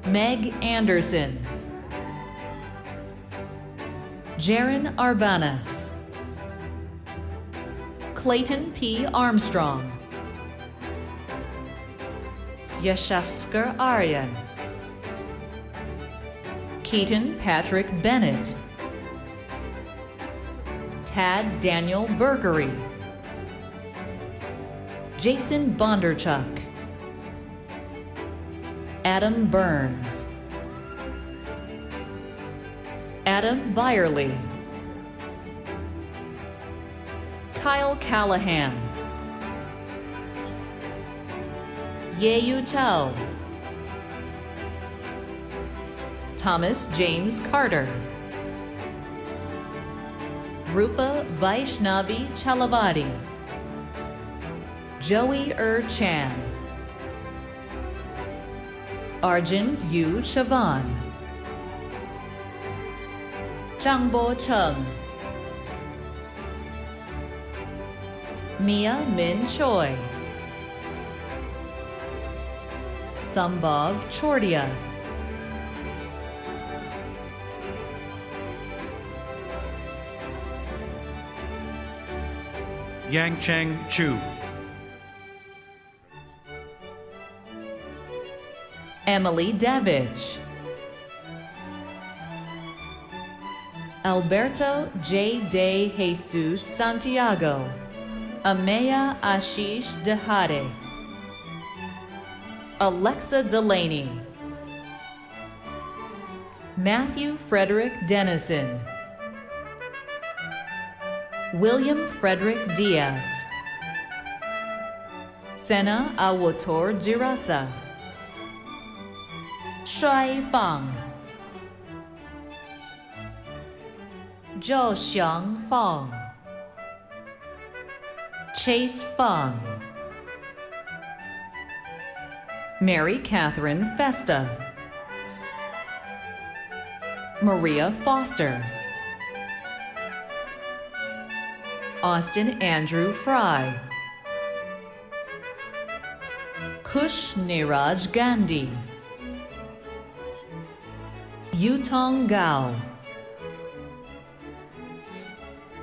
Meg Anderson. Jaron Arbanas. Clayton P. Armstrong. Yashaskar Aryan. Keaton Patrick Bennett. Tad Daniel Burgery. Jason Bondarchuk. Adam Burns. Adam Byerly. Kyle Callahan. Yeyu Tao. Thomas James Carter. Rupa Vaishnavi Chalavadi. Joey Chan. Arjun Yu Chavan. Zhangbo Cheng. Mia Min Choi. Sambhav Chordia. Yangcheng Chu. Emily Davich. Alberto J. De Jesus Santiago. Amaya Ashish Dehade. Alexa Delaney. Matthew Frederick Dennison. William Frederick Diaz. Sena Awotor Jirasa. Shuai Fang. Zhou Xiang Fang. Chase Fang. Mary Catherine Festa. Maria Foster. Austin Andrew Fry. Kush Niraj Gandhi. Yutong Gao.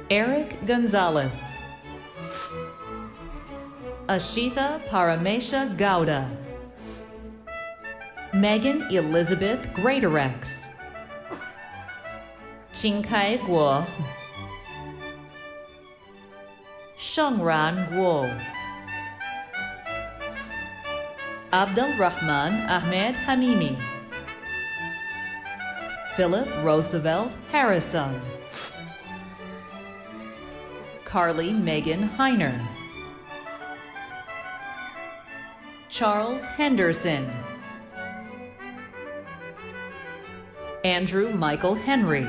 Eric Gonzalez. Ashitha Paramesha Gowda. Megan Elizabeth Greatorex. Qingkai Guo. Shengran Guo. Abdul Rahman Ahmed Hamimi. Philip Roosevelt Harrison. Carly Megan Heiner. Charles Henderson. Andrew Michael Henry.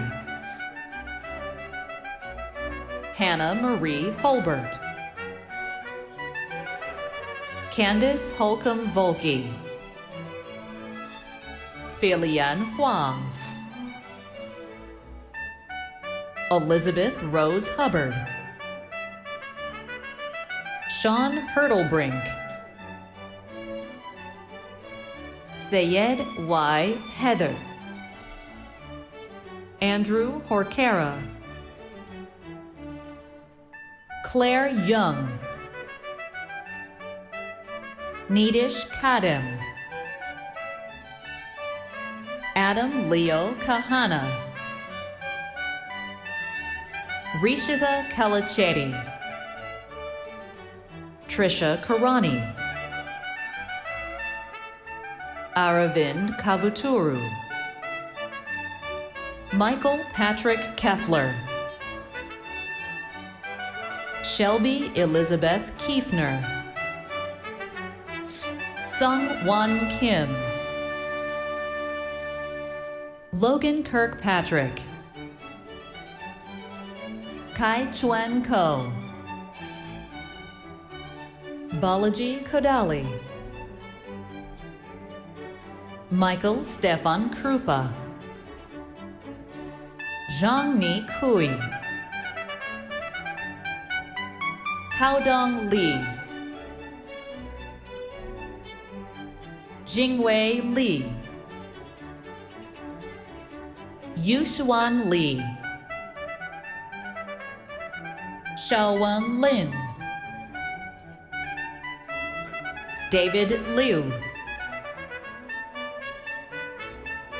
Hannah Marie Holbert. Candice Holcomb Volke. Felian Huang. Elizabeth Rose Hubbard. Sean Hurtlebrink. Sayed Y. Heather. Andrew Horkera. Claire Young. Needish Kadem. Adam Leo Kahana. Rishitha Kalacheti. Trisha Karani. Aravind Kavuturu. Michael Patrick Keffler. Shelby Elizabeth Kiefner. Sung Won Kim. Logan Kirkpatrick. Kai Chuan Ko. Balaji Kodali. Michael Stefan Krupa. Zhang Ni Kui. Haodong Li. Jingwei Li. Yushuan Li. Xiaowen Lin. David Liu.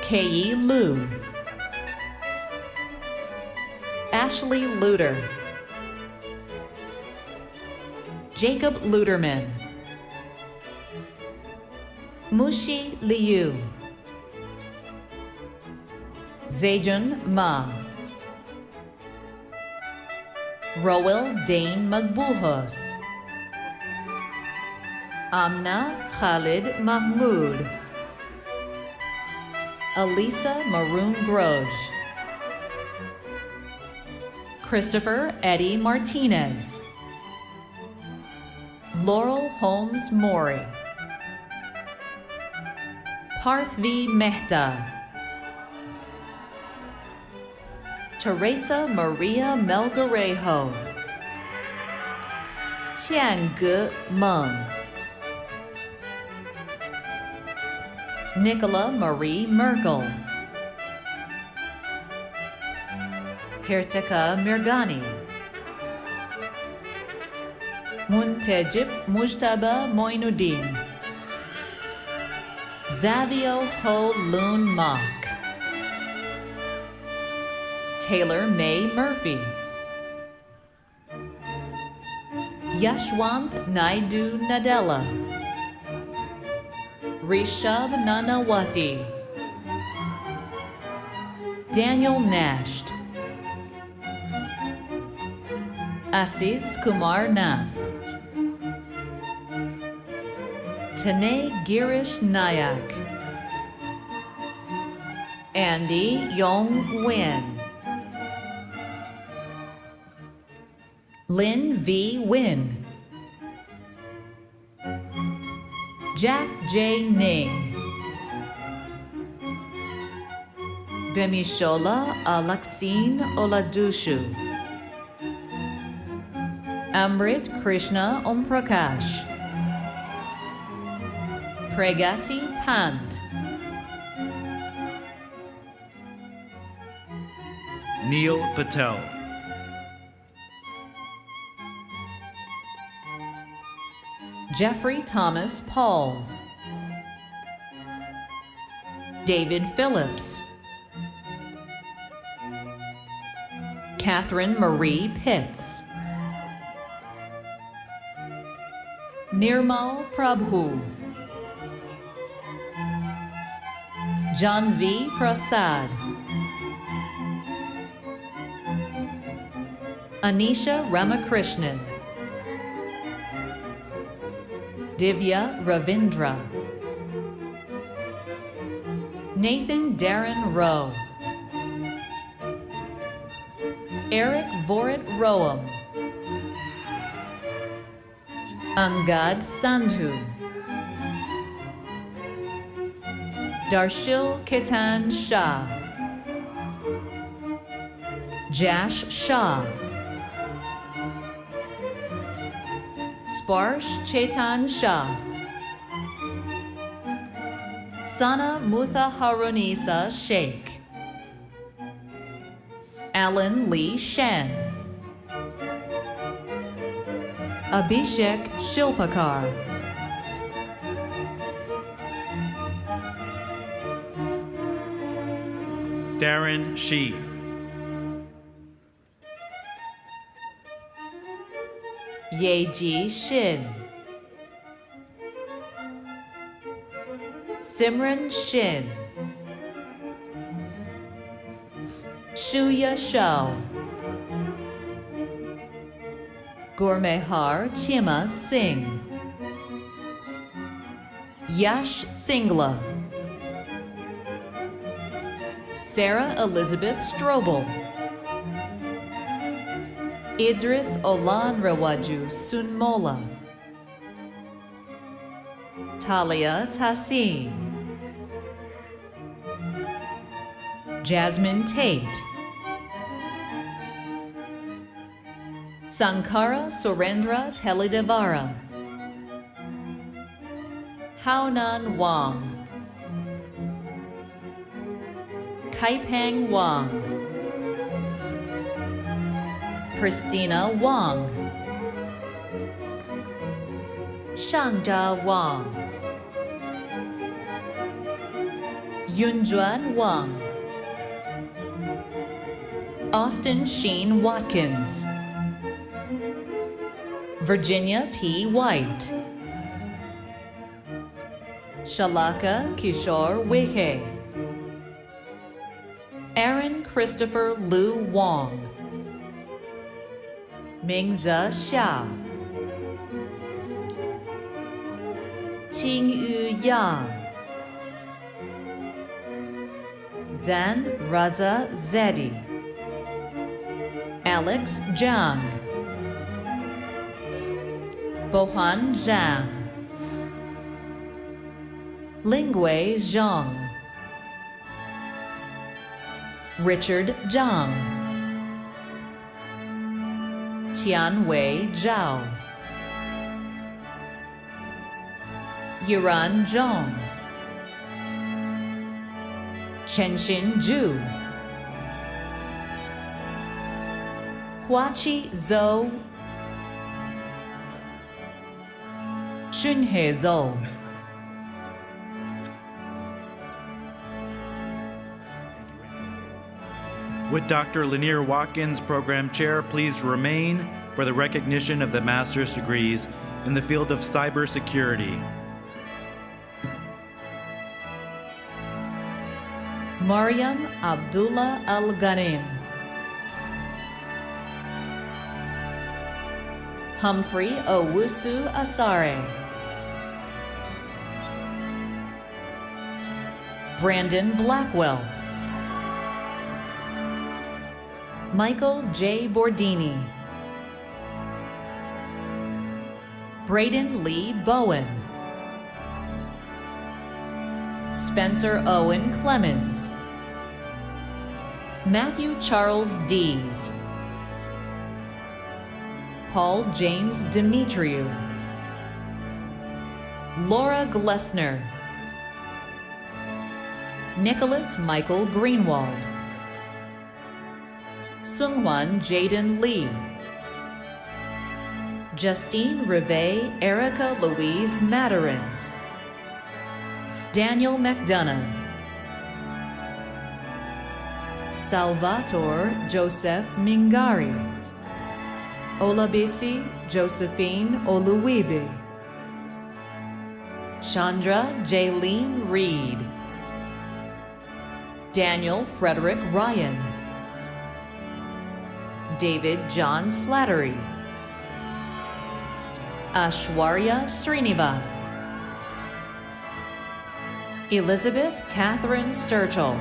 Kei Liu. Ashley Luter. Jacob Luterman. Mushi Liu. Zejun Ma. Roel Dane Magbuhos. Amna Khalid Mahmoud. Elisa Maroon Groj. Christopher Eddie Martinez. Laurel Holmes Mori. Parthvi Mehta. Teresa Maria Melgarejo. Qiange Meng. Nicola Marie Merkel. Hirtika Mirgani. Muntejib Mujtaba Moinuddin. Zavio Ho Loon Mak. Taylor May Murphy. Yashwanth Naidu Nadella. Rishab Nanawati. Daniel Nash. Asis Kumar Nath. Tane Girish Nayak. Andy Yong Win. Lin V. Win. Jack J. Ning. Bemishola Alakseen Oladushu. Amrit Krishna Omprakash. Pregati Pant. Neil Patel. Jeffrey Thomas Pauls. David Phillips. Catherine Marie Pitts. Nirmal Prabhu. Janvi Prasad. Anisha Ramakrishnan. Divya Ravindra. Nathan Darren Rowe. Eric Vorit Roam. Angad Sandhu. Darshil Ketan Shah. Jash Shah. Sparsh Chetan Shah. Sana Muthaharunisa Sheikh. Alan Lee Shen. Abhishek Shilpakar. Darren Shee. Yeji Shin. Simran Shin. Shuya Shao. Gurmehar Chima Singh. Yash Singla. Sarah Elizabeth Strobel. Idris Olan Rawaju Sunmola. Talia Tassim. Jasmine Tate. Sankara Surendra Telidevara. Haonan Wang. Kaipeng Wang. Christina Wang. Shangja Wang. Yunjuan Wang. Austin Sheen Watkins. Virginia P. White. Shalaka Kishore Wike. Aaron Christopher Lu Wong. Mingza Xia. Qingyu Yang. Zan Raza Zedi. Alex Zhang. Bohan Zhang. Lingwei Zhang. Richard Zhang. Tianwei Zhao. Yuran Zhong. Chenxin Zhu. Huachi Zhou. Xunhe Zhou. Would Dr. Lanier Watkins, Program Chair, please remain for the recognition of the master's degrees in the field of cybersecurity? Mariam Abdullah Al-Ghanim. Humphrey Owusu Asare. Brandon Blackwell. Michael J. Bordini. Braden Lee Bowen. Spencer Owen Clemens. Matthew Charles Dees. Paul James Demetriou. Laura Glessner. Nicholas Michael Greenwald. Sungwon Jaden Lee, Justine Rive Erica Louise Maturin, Daniel McDonough, Salvatore Joseph Mingari, Olabisi Josephine Oluwibe, Chandra Jaylene Reed, Daniel Frederick Ryan, David John Slattery, Ashwarya Srinivas, Elizabeth Catherine Sturchell,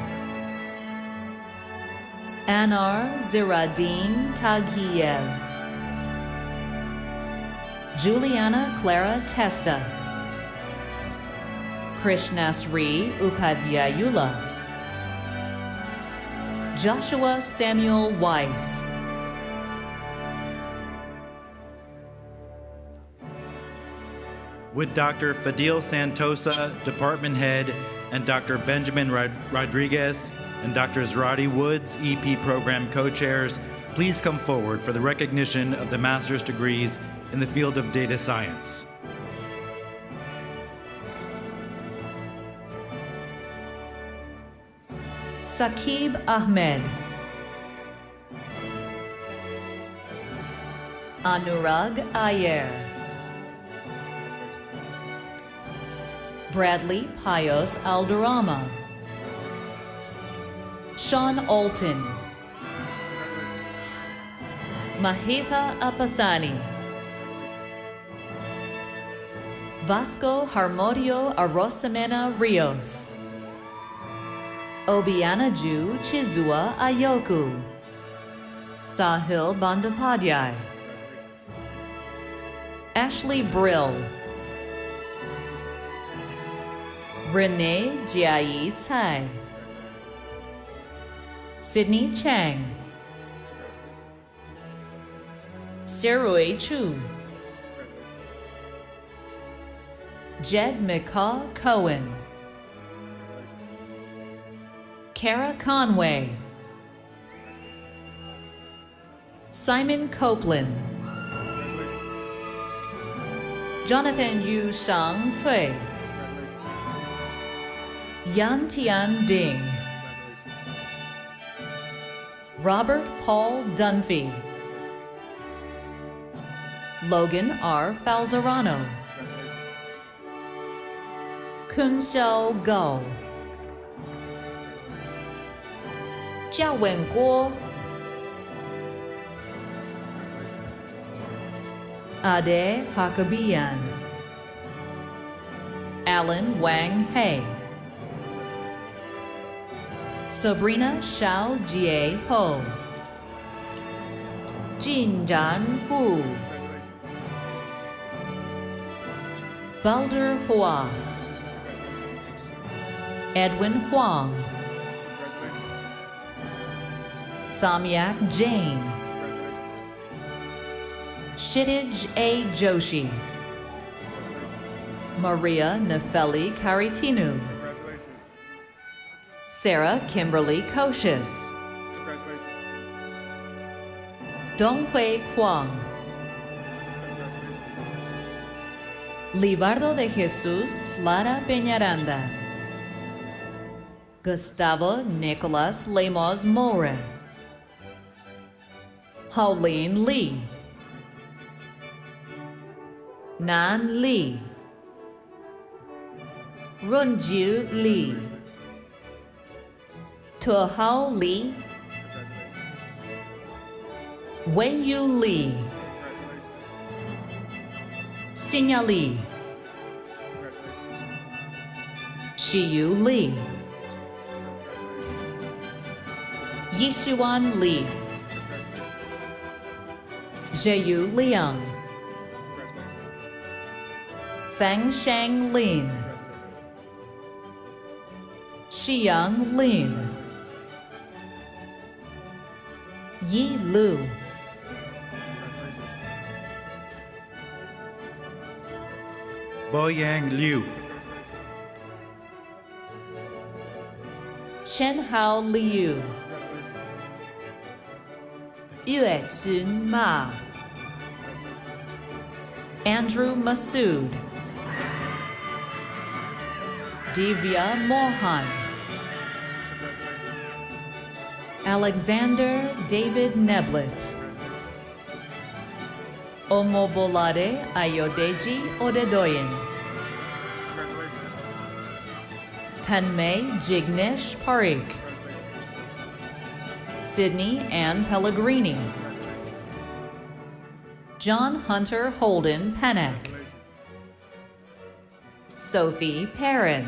Anar Ziradine Taghiev, Juliana Clara Testa, Krishnasri Upadhyayula, Joshua Samuel Weiss, Would Dr. Fadil Santosa, Department Head, and Dr. Benjamin Rodriguez and Dr. Zarati Woods, EP Program Co-Chairs, please come forward for the recognition of the master's degrees in the field of data science. Saqib Ahmed, Anurag Iyer, Bradley Pius Alderama, Sean Alton, Mahitha Apasani, Vasco Harmodio Arosamena Rios, Obianaju Chizua Ayoku, Sahil Bandopadhyay, Ashley Brill, Renee Jiai Sai, Sydney Chang, Serui Chu, Jed McCaw Cohen, Kara Conway, Simon Copeland, Jonathan Yu Shang Cui, Yan Tian Ding, Robert Paul Dunphy, Logan R. Falzerano, Kun Xiao Gao, Jia Wen Guo, Ade Hakabian, Alan Wang He, Sabrina Xiao Jie Ho, Jin Zhan Hu, Balder Hua, Edwin Huang, Samyak Jain, Kshitij A. Joshi, Maria Nefeli Karitinu, Sarah Kimberly Koshis, Donghui Kwang, Libardo de Jesus Lara Peñaranda, Gustavo Nicolas Lemos Mora, Pauline Lee, Nan Lee, Runju Lee, Tuhao Lee, Weiyu Lee, Sinya Lee, Shiyu Lee, Yishuan Lee, Zheyu Liang, Feng Shang Lin, Xiang Lin, Yi Lu, Boyang Liu, Chen Hao Liu, Yue Chun Ma, Andrew Masood, Divya Mohan, Alexander David Neblet, Omobolade Ayodeji Odedoyin, Tanmay Jignesh Parikh, Sydney Ann Pellegrini, John Hunter Holden Panak, Sophie Perrin,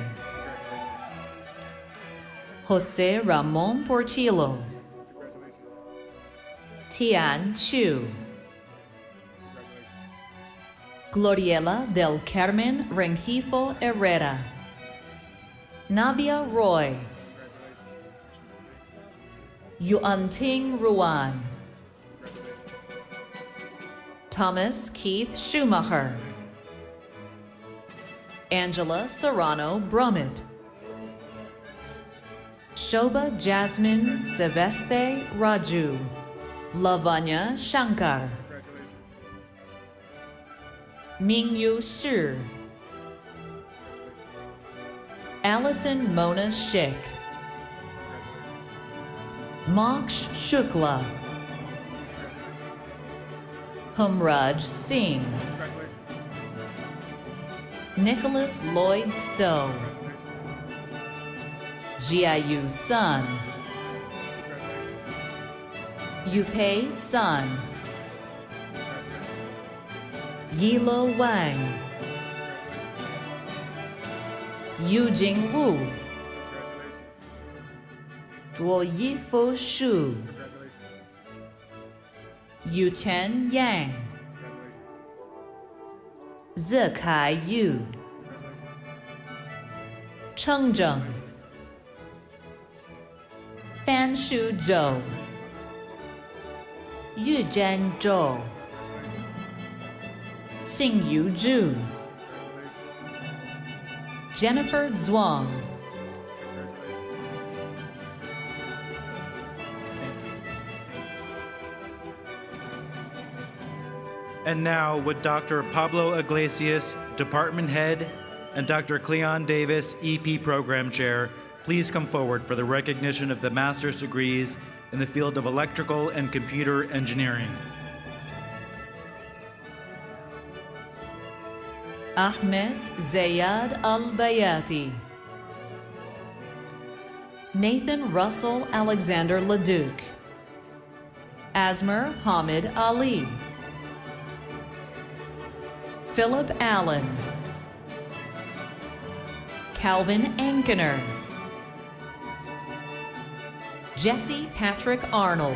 Jose Ramon Portillo, Tian Chu, Gloriela del Carmen Rengifo Herrera, Navia Roy, Yuanting Ruan, Thomas Keith Schumacher, Angela Serrano Brummett, Shobha Jasmine Seveste Raju, Lavanya Shankar, Mingyu Shi, Allison Mona Sheikh, Moksh Shukla, Humraj Singh, Nicholas Lloyd Stowe, Jiayu Sun, Yupei Sun, Yilo Wang, Yujing Wu, Duo Yifo Shu, Yuchen Yang, Zekai Yu, Chengzheng, Fanshu Zhou, Yuzhen Zhou, Xingyu Zhu, Jennifer Zhuang, And now, would Dr. Pablo Iglesias, Department Head, and Dr. Cleon Davis, EP Program Chair, please come forward for the recognition of the master's degrees in the field of electrical and computer engineering. Ahmed Zayad Al-Bayati, Nathan Russell Alexander Leduc, Asmer Hamid Ali, Philip Allen, Calvin Ankener, Jesse Patrick Arnold,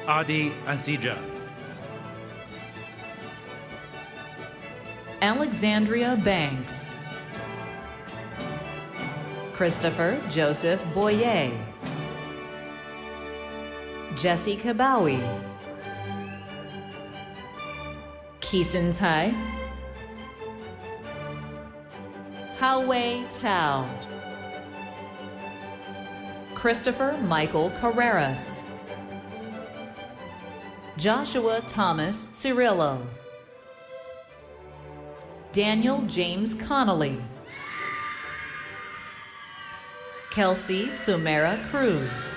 Adi Asija, Alexandria Banks, Christopher Joseph Boyer, Jesse Kabawi, Kisun Tai, Hawei Tao, Christopher Michael Carreras, Joshua Thomas Cirillo, Daniel James Connolly, Kelsey Sumera Cruz,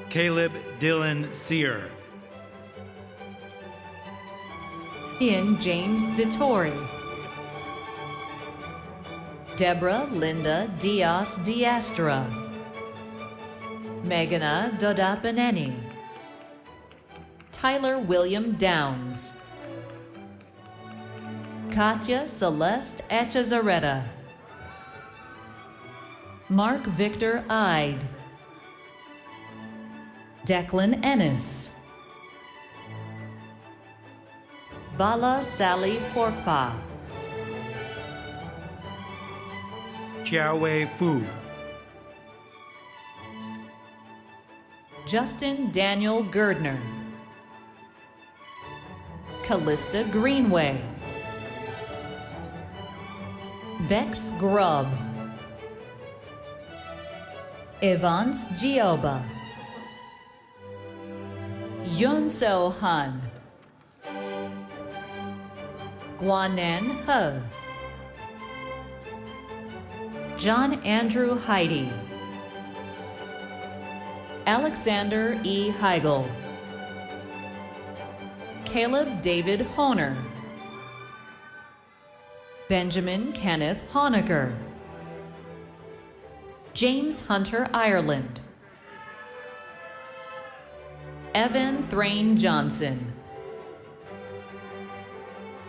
Caleb Dylan Sear, Ian James DeTore, Deborah Linda Diaz Diestra, Meghana Dodapaneni, Tyler William Downs, Katya Celeste Echazareta, Mark Victor Ide, Declan Ennis, Bala Sally Forkpa, Chiaowei Fu, Justin Daniel Girdner, Callista Greenway, Bex Grubb, Evans Gioba, Yun So Han, Guanan He, John Andrew Heidi, Alexander E. Heigl, Caleb David Honer, Benjamin Kenneth Honecker, James Hunter Ireland, Evan Thrain Johnson,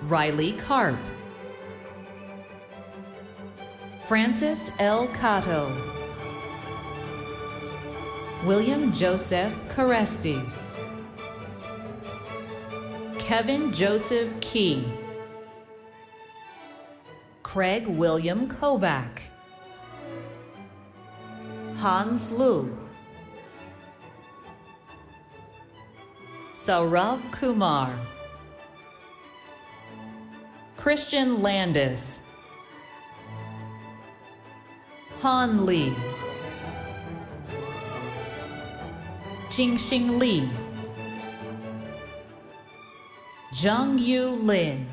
Riley Karp, Francis L. Cato, William Joseph Carestis, Kevin Joseph Key, Craig William Kovac, Hans Liu, Saurav Kumar, Christian Landis, Han Li, Jingxing Li, Zhang Yu Lin,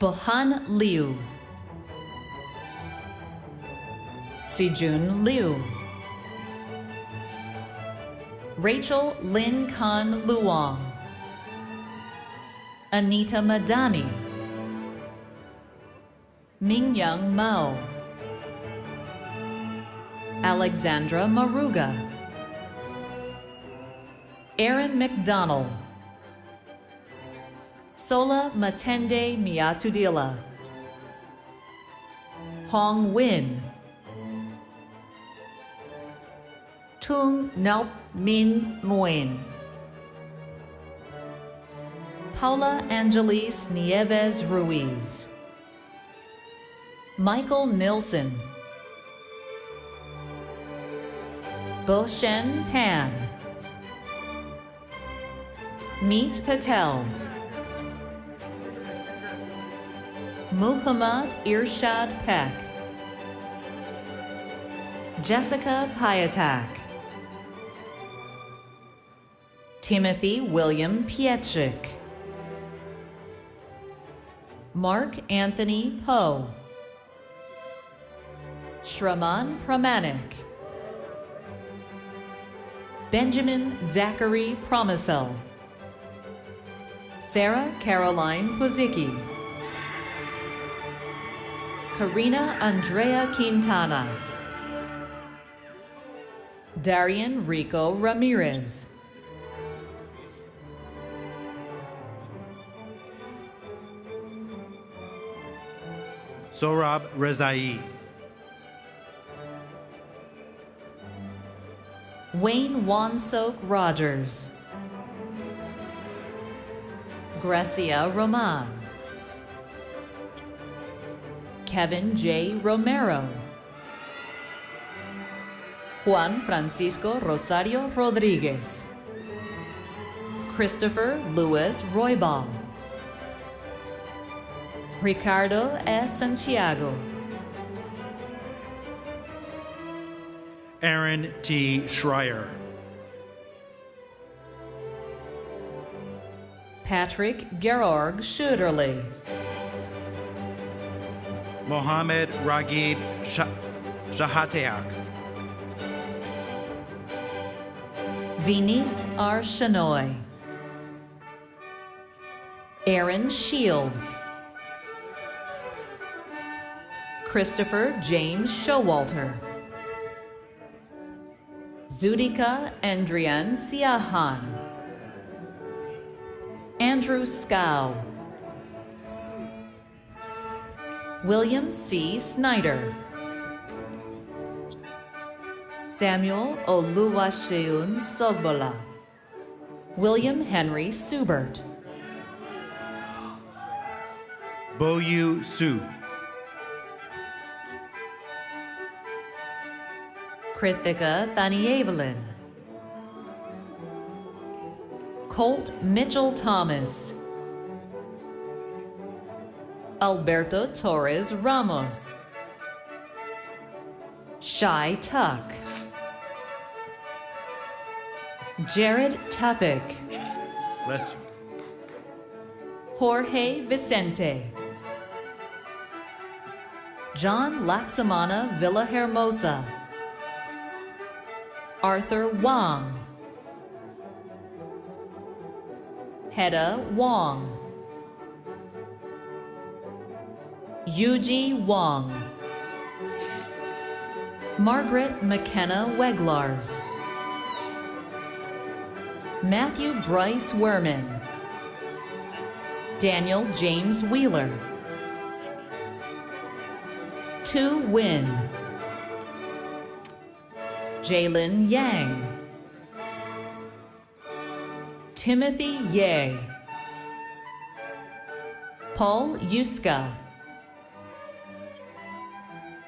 Bohan Liu, Sijun Liu, Rachel Lin Kan Luong, Anita Madani, Mingyang Mao, Alexandra Maruga, Aaron McDonald, Sola Matende Miatudila, Hong Win, Tung Naup Min Nguyen, Paula Angelis Nieves Ruiz, Michael Nilsson, Boshen Pan, Meet Patel, Muhammad Irshad Peck, Jessica Piatak, Timothy William Pietschik, Mark Anthony Poe, Shraman Pramanik, Benjamin Zachary Promisel, Sarah Caroline Puzicki, Karina Andrea Quintana, Darian Rico Ramirez, Sorab Rezai, Wayne Wansok Rogers, Gracia Roman, Kevin J. Romero, Juan Francisco Rosario Rodriguez, Christopher Louis Roybal, Ricardo S. Santiago, Aaron T. Schreier, Patrick Georg Schüderle, Mohammed Ragid Shahateak, Vinit R. Shanoy, Aaron Shields, Christopher James Showalter, Zudica Andrian Siahan, Andrew Scow, William C. Snyder, Samuel Oluwaseun Sogbola, William Henry Subert, Boyu Su, Kritika Thani-Evelyn, Colt Mitchell Thomas, Alberto Torres Ramos, Shai Tuck, Jared Tuppick, Bless you. Jorge Vicente, John Laxamana Villahermosa, Arthur Wong, Hedda Wong, Yuji Wong, Margaret McKenna Weglars, Matthew Bryce Werman, Daniel James Wheeler, Tu Win, Jalen Yang, Timothy Ye, Paul Yuska,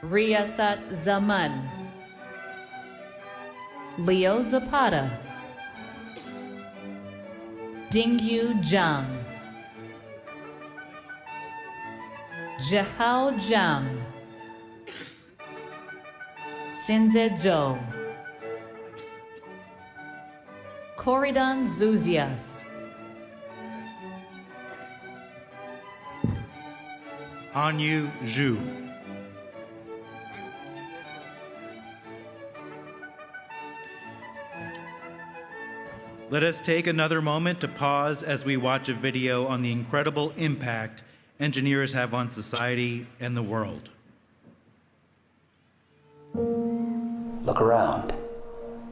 Riyasat Zaman, Leo Zapata, Dingyu Zhang, Zhihao Zhang, Sinze Zhou, Corridon Zuzias, Hanyu Zhu. Let us take another moment to pause as we watch a video on the incredible impact engineers have on society and the world. Look around.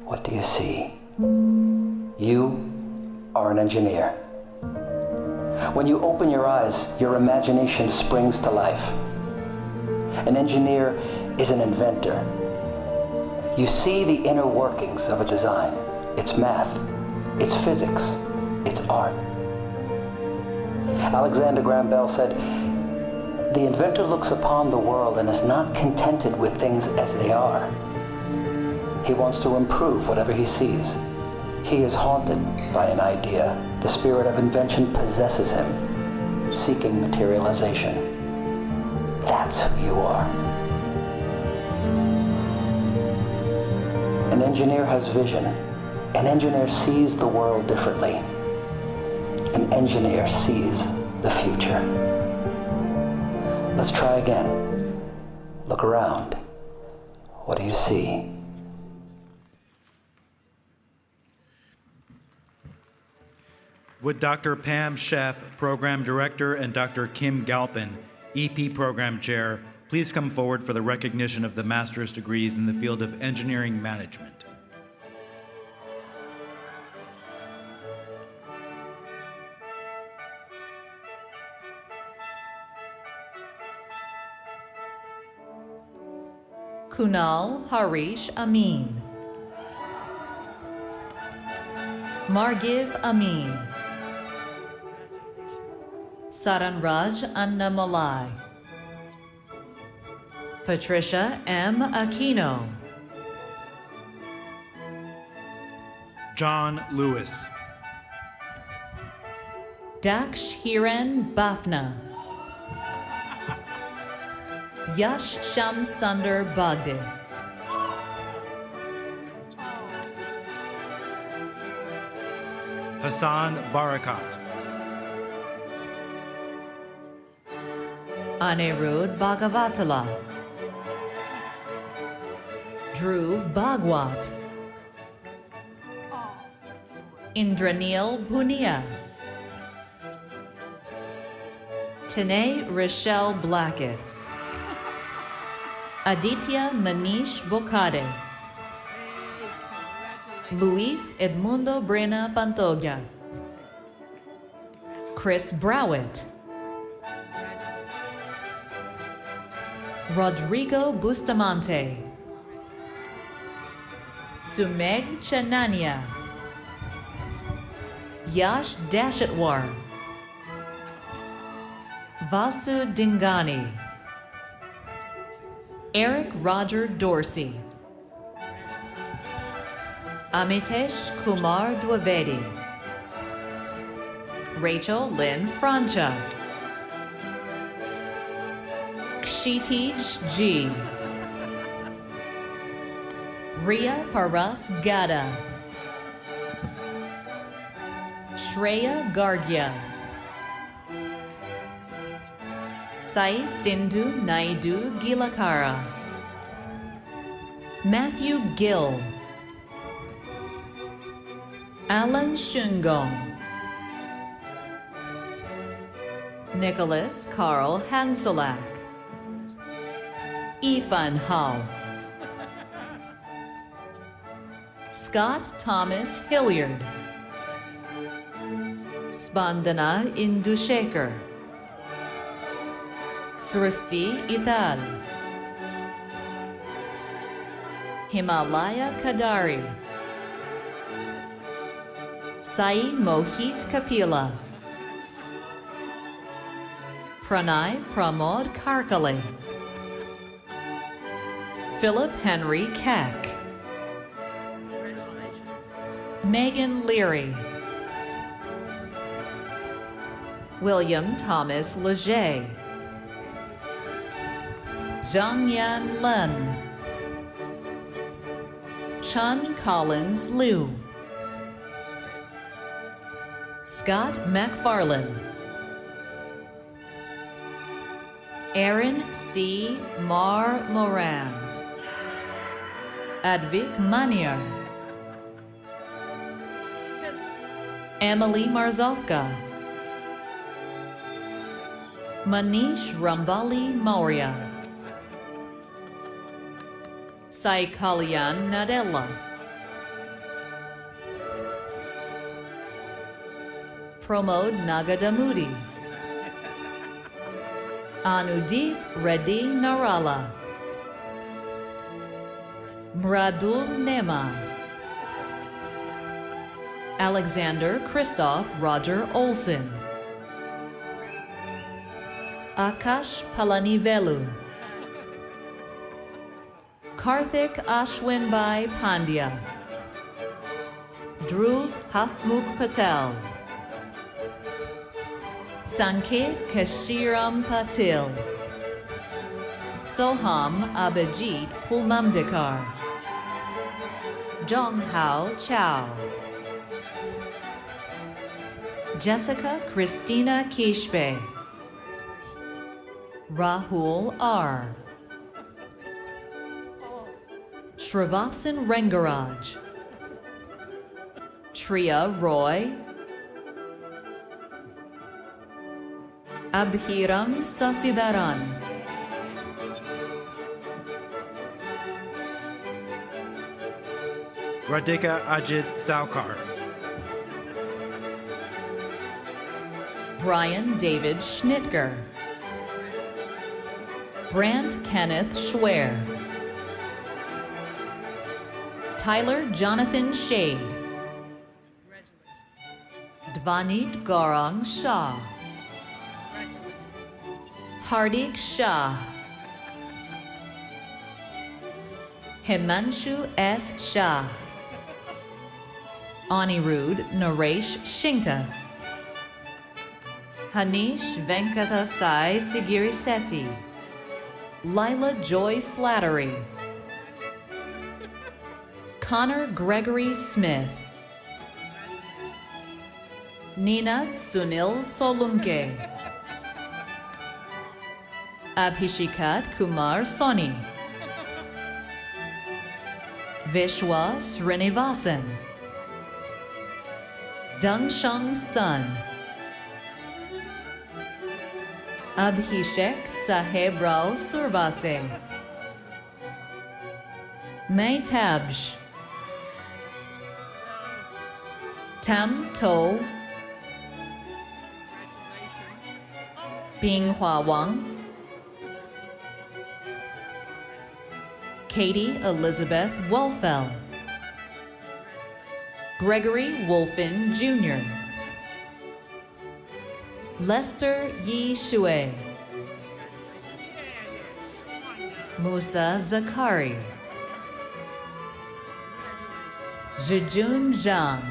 What do you see? You are an engineer. When you open your eyes, your imagination springs to life. An engineer is an inventor. You see the inner workings of a design. It's math, it's physics, it's art. Alexander Graham Bell said, "The inventor looks upon the world and is not contented with things as they are. He wants to improve whatever he sees. He is haunted by an idea. The spirit of invention possesses him, seeking materialization." That's who you are. An engineer has vision. An engineer sees the world differently. An engineer sees the future. Let's try again. Look around. What do you see? Would Dr. Pam Sheff, Program Director, and Dr. Kim Galpin, EP Program Chair, please come forward for the recognition of the master's degrees in the field of engineering management. Kunal Harish Amin, Margiv Amin, Saranraj Annamalai, Patricia M. Aquino, John Lewis. Daksh Hiren Bafna, Yash Sham Sundar Bagde, Hassan Barakat. Anirudh Bhagavatala, Dhruv Bhagwat, Indranil Punia, Tanae Rochelle Blackett, Aditya Manish Bocade, Luis Edmundo Brena Pantoja, Chris Browett, Rodrigo Bustamante, Sumeg Chanania, Yash Dashatwar, Vasu Dingani, Eric Roger Dorsey, Amitesh Kumar Dwivedi, Rachel Lynn Francha, Kshitij G. Ria Paras Gada. Shreya Gargya. Sai Sindhu Naidu Gilakara. Matthew Gill. Alan Shungong. Nicholas Carl Hanselak. Ifan Hao. Scott Thomas Hilliard. Spandana Indushekar. Sristi Ital. Himalaya Kadari. Sai Mohit Kapila. Pranay Pramod Karkale. Philip Henry Keck. Megan Leary. William Thomas Leger. Zhang Yan Lin. Chun Collins Liu. Scott McFarlane. Aaron C. Mar Moran. Advik Maniar. Emily Marzovka. Manish Rambali Maurya. Sai Kalyan Nadella. Pramod Nagadamudi. Anudeep Reddy Narala. Mradul Nema. Alexander Christoph Roger Olson. Akash Palanivelu. Karthik Ashwinbhai Pandya. Dhruv Hasmukh Patel. Sanket Kashiram Patil. Soham Abhijit Pulmamdekar. Jonghao Chow. Jessica Christina Kishpe. Rahul R. Srivatsan Rengaraj. Triya Roy. Abhiram Sasidaran. Radhika Ajit Saukar. Brian David Schnitger. Brant Kenneth Schwer. Tyler Jonathan Shade. Dvanit Gaurang Shah. Hardik Shah. Himanshu S. Shah. Anirudh Naresh Shingta. Hanish Venkatasai Sigirisetti. Lila Joy Slattery. Connor Gregory Smith. Ninad Sunil Solunke. Abhishikat Kumar Soni. Vishwa Srinivasan. Dungshung Sun. Abhishek Saheb Rao Survase. Maitabj. Tam To. Bing Hua Wang. Katie Elizabeth Wolfell. Gregory Wolfin Jr. Lester Yi Shui. Musa Zakari. Zhijun Zhang.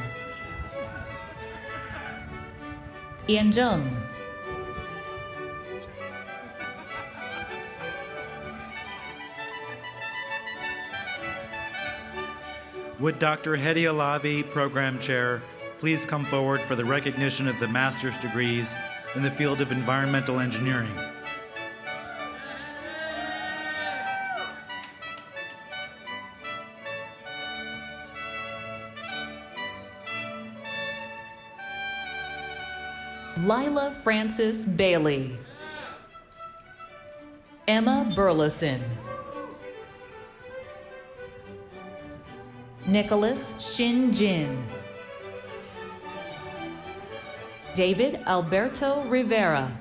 Ian Zheng. Would Dr. Hedy Alavi, Program Chair, please come forward for the recognition of the master's degrees in the field of environmental engineering? Lila Frances Bailey. Emma Burleson. Nicholas Shin Jin. David Alberto Rivera.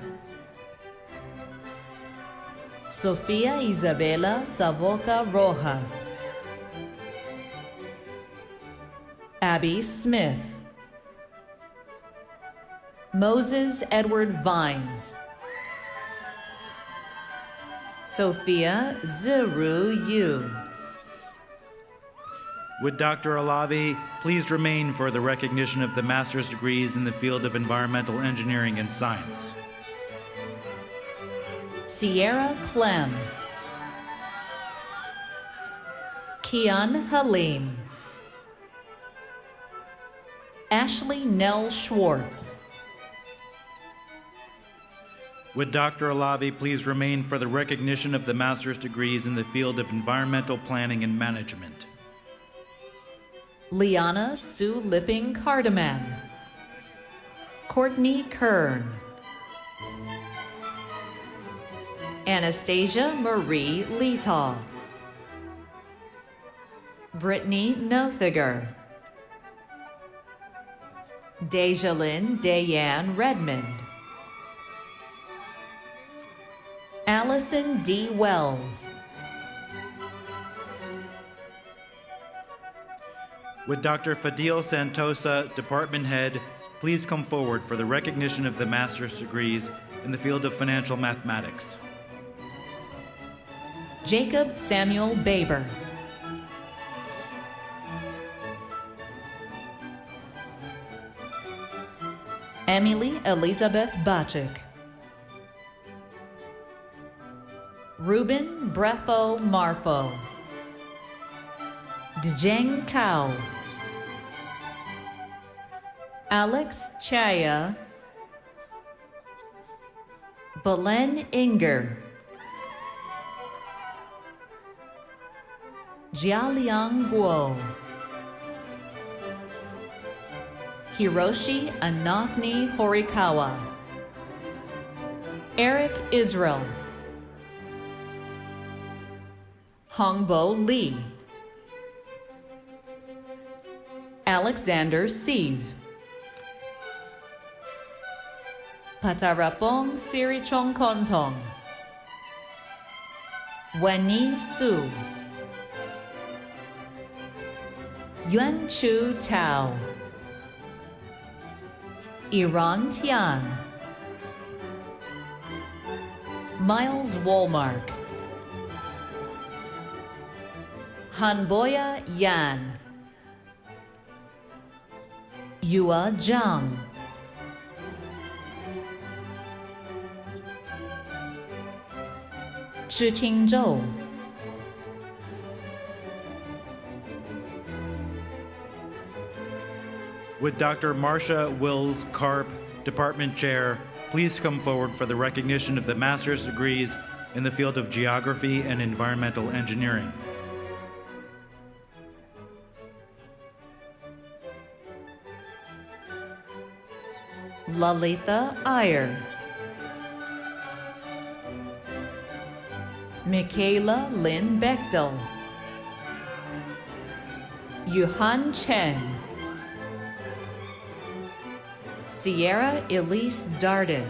Sofia Isabela Savoca Rojas. Abby Smith. Moses Edward Vines. Sophia Zuru Yu. Would Dr. Alavi please remain for the recognition of the master's degrees in the field of environmental engineering and science? Sierra Clem. Kian Halim. Ashley Nell Schwartz. Would Dr. Alavi please remain for the recognition of the master's degrees in the field of environmental planning and management? Liana Sue Lipping Cardaman. Courtney Kern. Anastasia Marie Letaw. Brittany Nothiger. Dejalyn Dayan Redmond. Allison D. Wells. Would Dr. Fadil Santosa, Department Head, please come forward for the recognition of the master's degrees in the field of financial mathematics? Jacob Samuel Baber. Emily Elizabeth Bachik. Ruben Brefo Marfo. Djeng Tao. Alex Chaya. Belen Inger. Jialiang Guo. Hiroshi Anagni Horikawa. Eric Israel. Hongbo Lee. Alexander Sieve. Patarapong Sirichong Kontong. Wenyi Su. Yuan Chu Tao. Iran Tian. Miles Wolmark. Hanboya Yan. Yua Zhang. Chiting Zhou. Would Dr. Marcia Wills Karp, Department Chair, please come forward for the recognition of the master's degrees in the field of geography and environmental engineering? Lalita Iyer. Michaela Lynn Bechtel. Yuhan Chen. Sierra Elise Darden.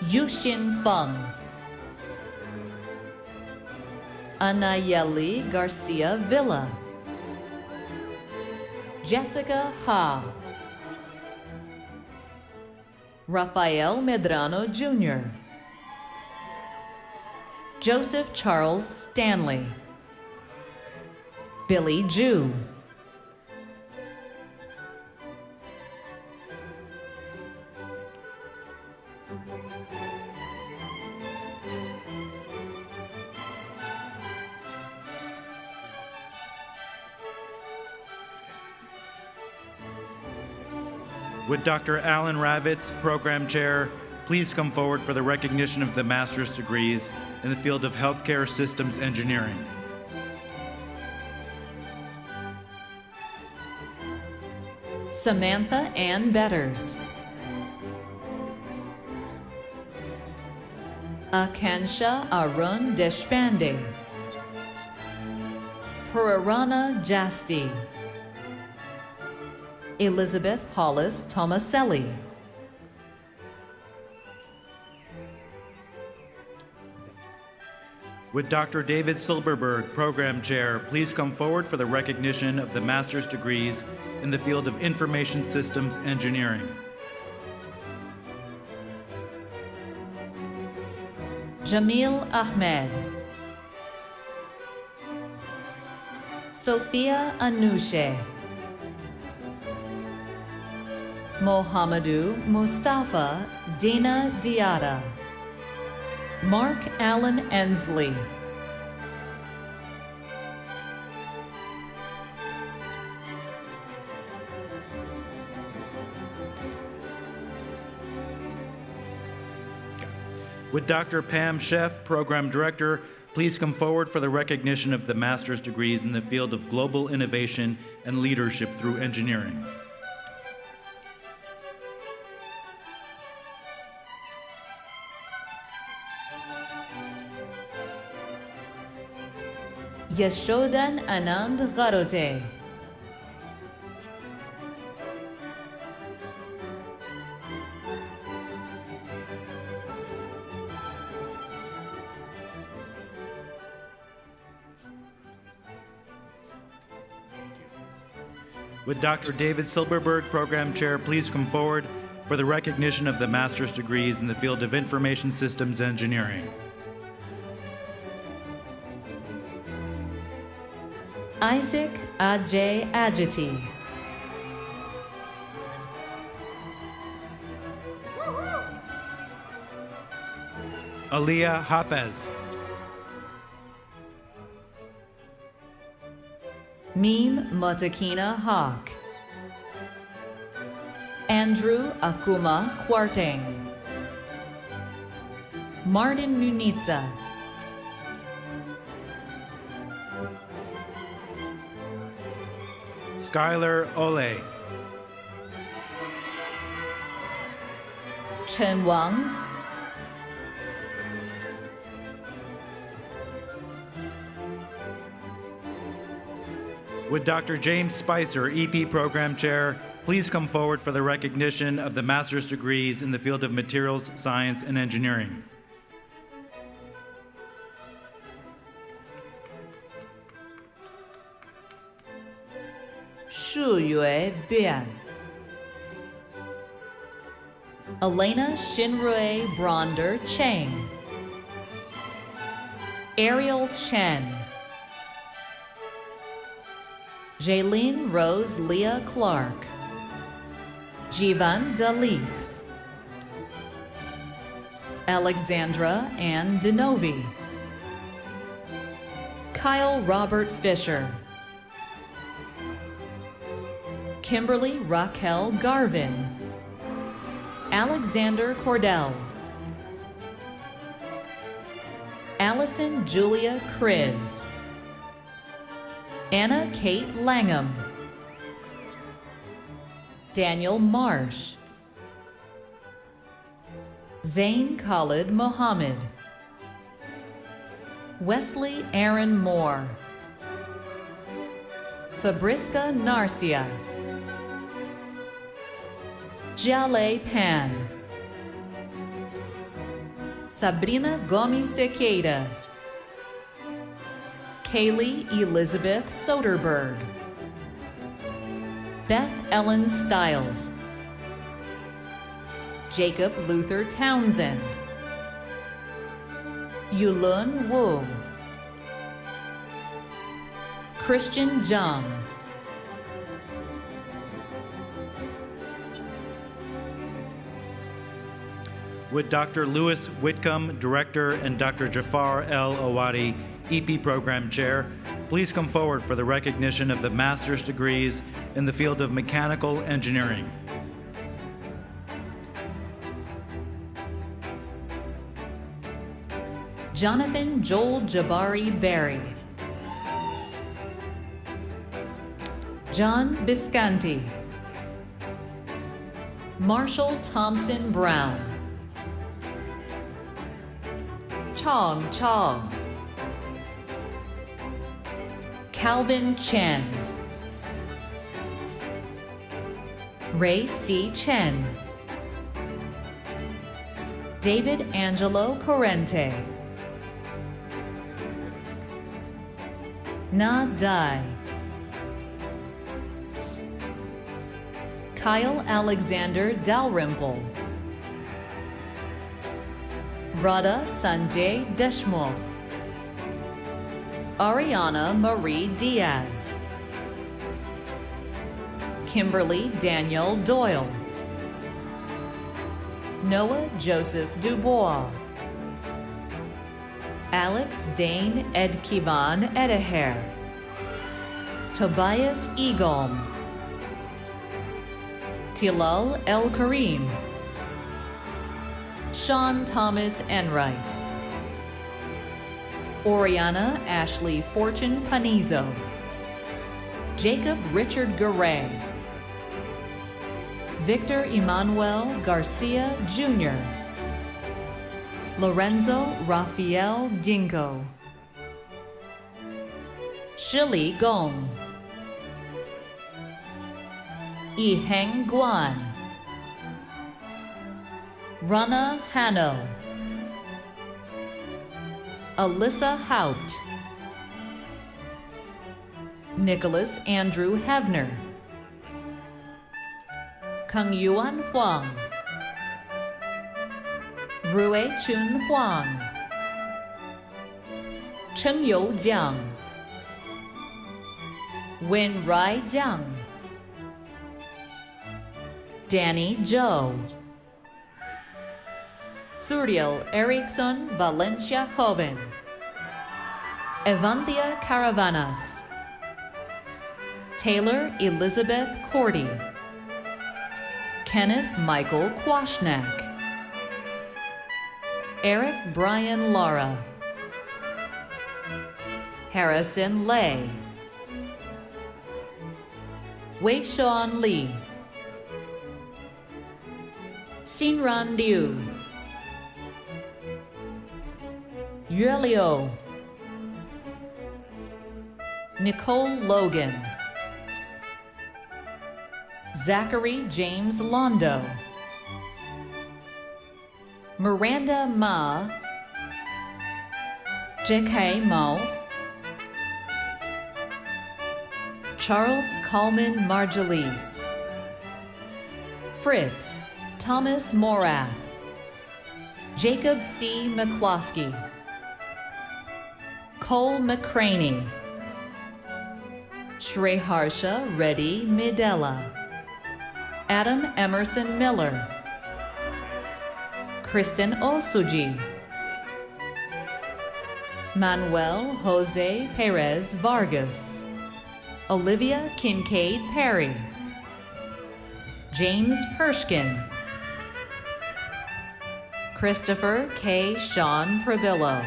Yuxin Feng. Anayeli Garcia Villa. Jessica Ha. Rafael Medrano Jr. Joseph Charles Stanley. Billy Jew. Would Dr. Alan Ravitz, Program Chair, please come forward for the recognition of the master's degrees in the field of Healthcare Systems Engineering? Samantha Ann Betters. Akansha Arun Deshpande. Purarana Jasti. Elizabeth Hollis Tomaselli. Would Dr. David Silberberg, Program Chair, please come forward for the recognition of the master's degrees in the field of Information Systems Engineering? Jamil Ahmed. Sophia Anouche. Mohamedou Mustafa Dina Diata. Mark Allen Ensley. Would Dr. Pam Sheff, Program Director, please come forward for the recognition of the master's degrees in the field of Global Innovation and Leadership through Engineering? Yashodan Anand Garote. Would Dr. David Silberberg, Program Chair, please come forward for the recognition of the master's degrees in the field of Information Systems Engineering? Isaac Ajay Ajati. Aliyah Hafez. Meme Matakina Hawk. Andrew Akuma Kwarteng. Martin Munitza. Skylar Ole. Chen Wang. Would Dr. James Spicer, EP Program Chair, please come forward for the recognition of the master's degrees in the field of Materials Science and Engineering? Shu Yue Bian. Elena Shinrui Bronder Cheng. Ariel Chen. Jaylene Rose Leah Clark. Jivan Dalip. Alexandra Ann Denovi. Kyle Robert Fisher. Kimberly Raquel Garvin. Alexander Cordell. Allison Julia Kriz. Anna Kate Langham. Daniel Marsh. Zain Khalid Mohammed. Wesley Aaron Moore. Fabriska Narcia. Jale Pan. Sabrina Gomes Sequeira. Kaylee Elizabeth Soderberg. Beth Ellen Stiles. Jacob Luther Townsend. Yulun Wu. Christian Zhang. Would Dr. Louis Whitcomb, Director, and Dr. Jafar El Awadi, EP Program Chair, please come forward for the recognition of the master's degrees in the field of Mechanical Engineering? Jonathan Joel Jabari Berry. John Biscanti. Marshall Thompson Brown. Chong Chong. Calvin Chen. Ray C. Chen. David Angelo Corrente. Na Dai. Kyle Alexander Dalrymple. Radha Sanjay Deshmukh. Ariana Marie Diaz. Kimberly Danielle Doyle. Noah Joseph Dubois. Alex Dane Edkiban Edeher. Tobias Egolm. Tilal El Karim. Sean Thomas Enright. Oriana Ashley Fortune Panizo. Jacob Richard Garay. Victor Emmanuel Garcia Jr. Lorenzo Rafael Ginko. Shili Gong. Yiheng Guan. Rana Hano. Alyssa Haupt. Nicholas Andrew Hebner. Kang Yuan Huang. Rui Chun Huang. Cheng You Jiang. Wen Rai Jiang. Danny Zhou. Suriel Erickson Valencia Joven. Evanthia Caravanas. Taylor Elizabeth Cordy. Kenneth Michael Kwashnak. Eric Brian Lara. Harrison Lay. Wei Sean Lee. Xinran Liu. Yue Liu. Nicole Logan. Zachary James Londo. Miranda Ma. J.K. Mo. Charles Coleman Marjalis. Fritz Thomas Morath. Jacob C. McCloskey. Cole McCraney. Shreharsha Reddy Midella. Adam Emerson Miller. Kristen Osuji. Manuel Jose Perez Vargas. Olivia Kincaid Perry. James Pershkin. Christopher K. Sean Prabillo.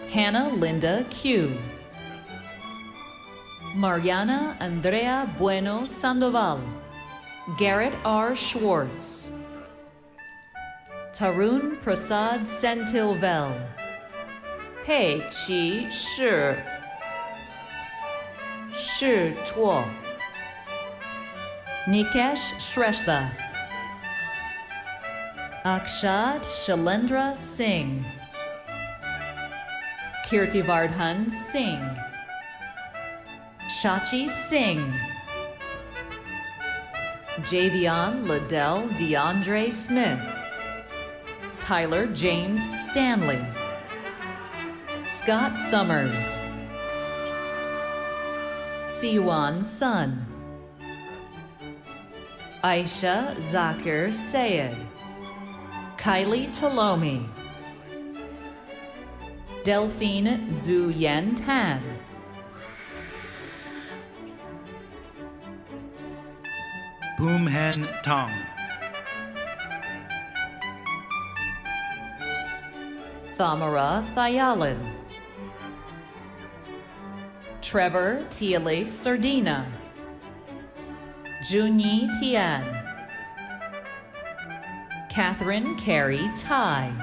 Hannah Linda Q. Mariana Andrea Bueno Sandoval. Garrett R. Schwartz. Tarun Prasad Sentilvel. Pei Qi Shi. Shi Tuo. Nikesh Shrestha. Akshad Shalendra Singh. Kirtivardhan Singh. Shachi Singh. Javion Liddell DeAndre Smith. Tyler James Stanley. Scott Summers. Siwan Sun. Aisha Zakir Sayed. Kylie Talomi. Delphine Zhu Yen Tan. Poom Hen Tong. Thamara Thayalin. Trevor Thiele Sardina. Junyi Tian. Catherine Carey Tai.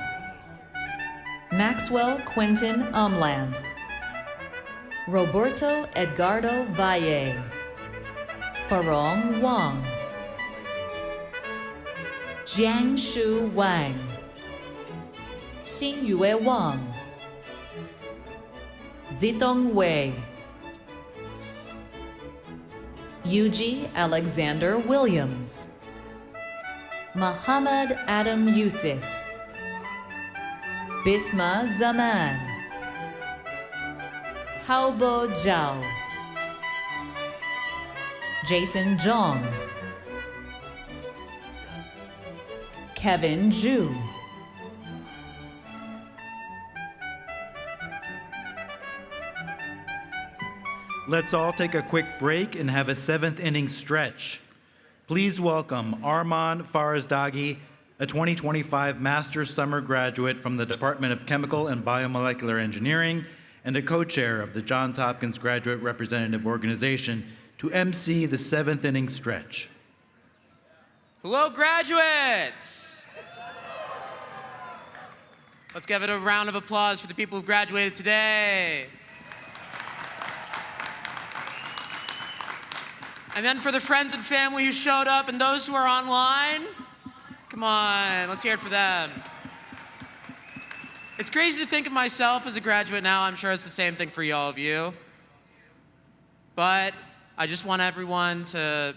Maxwell Quinton Umland. Roberto Edgardo Valle. Farong Wang. Jiangshu Wang. Xinyue Wang. Zitong Wei. Yuji Alexander Williams. Muhammad Adam Yusuf. Bisma Zaman. Haobo Zhao. Jason Zhong. Kevin Zhu. Let's all take a quick break and have a seventh inning stretch. Please welcome Arman Farazdagi, a 2025 Master's Summer graduate from the Department of Chemical and Biomolecular Engineering and a co-chair of the Johns Hopkins Graduate Representative Organization, to MC the seventh inning stretch. Hello, graduates! Let's give it a round of applause for the people who graduated today. And then for the friends and family who showed up and those who are online, come on, let's hear it for them. It's crazy to think of myself as a graduate now. I'm sure it's the same thing for all of you. But I just want everyone to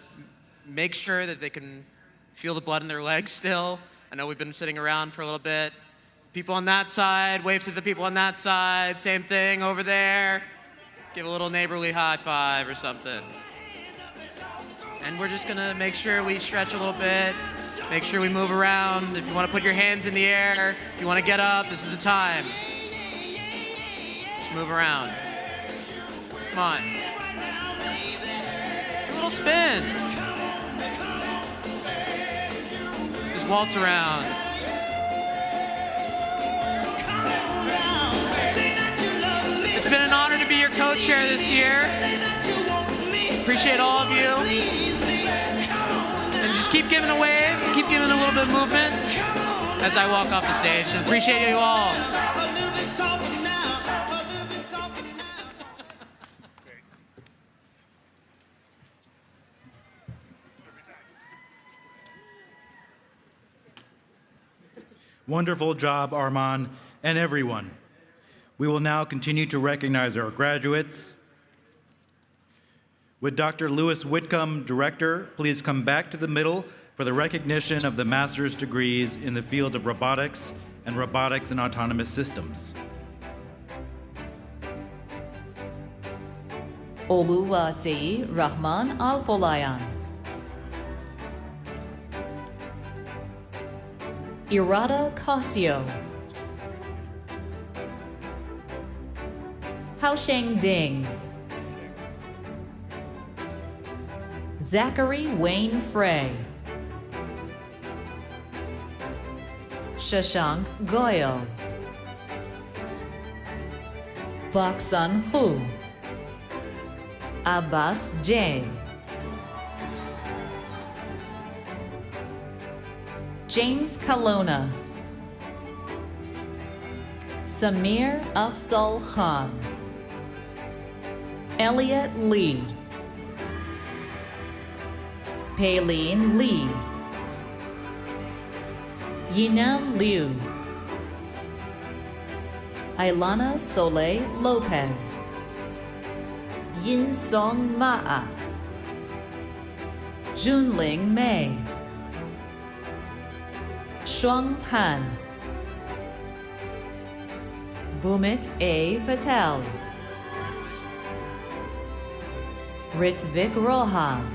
make sure that they can feel the blood in their legs still. I know we've been sitting around for a little bit. People on that side, wave to the people on that side. Same thing over there. Give a little neighborly high five or something. And we're just gonna make sure we stretch a little bit, make sure we move around. If you wanna put your hands in the air, if you wanna get up, this is the time. Just move around. Come on. A little spin. Just waltz around. It's been an honor to be your co-chair this year. Appreciate all of you. And just keep giving a wave, keep giving a little bit of movement as I walk off the stage. Appreciate you all. Wonderful job, Arman, and everyone. We will now continue to recognize our graduates. Would Dr. Lewis Whitcomb, Director, please come back to the middle for the recognition of the master's degrees in the field of robotics and robotics and autonomous systems. Oluwase Rahman Alfolayan. Irada Casio. Haosheng Ding. Zachary Wayne Frey. Shashank Goyal. Baksun Hu. Abbas Jain. James Kalona. Samir Afzal Khan. Elliot Lee. Paylene Lee. Yinan Liu. Ailana Soleil Lopez. Yin Song Ma'a. Junling Mei. Shuang Pan. Bhumit A. Patel. Ritvik Rohan.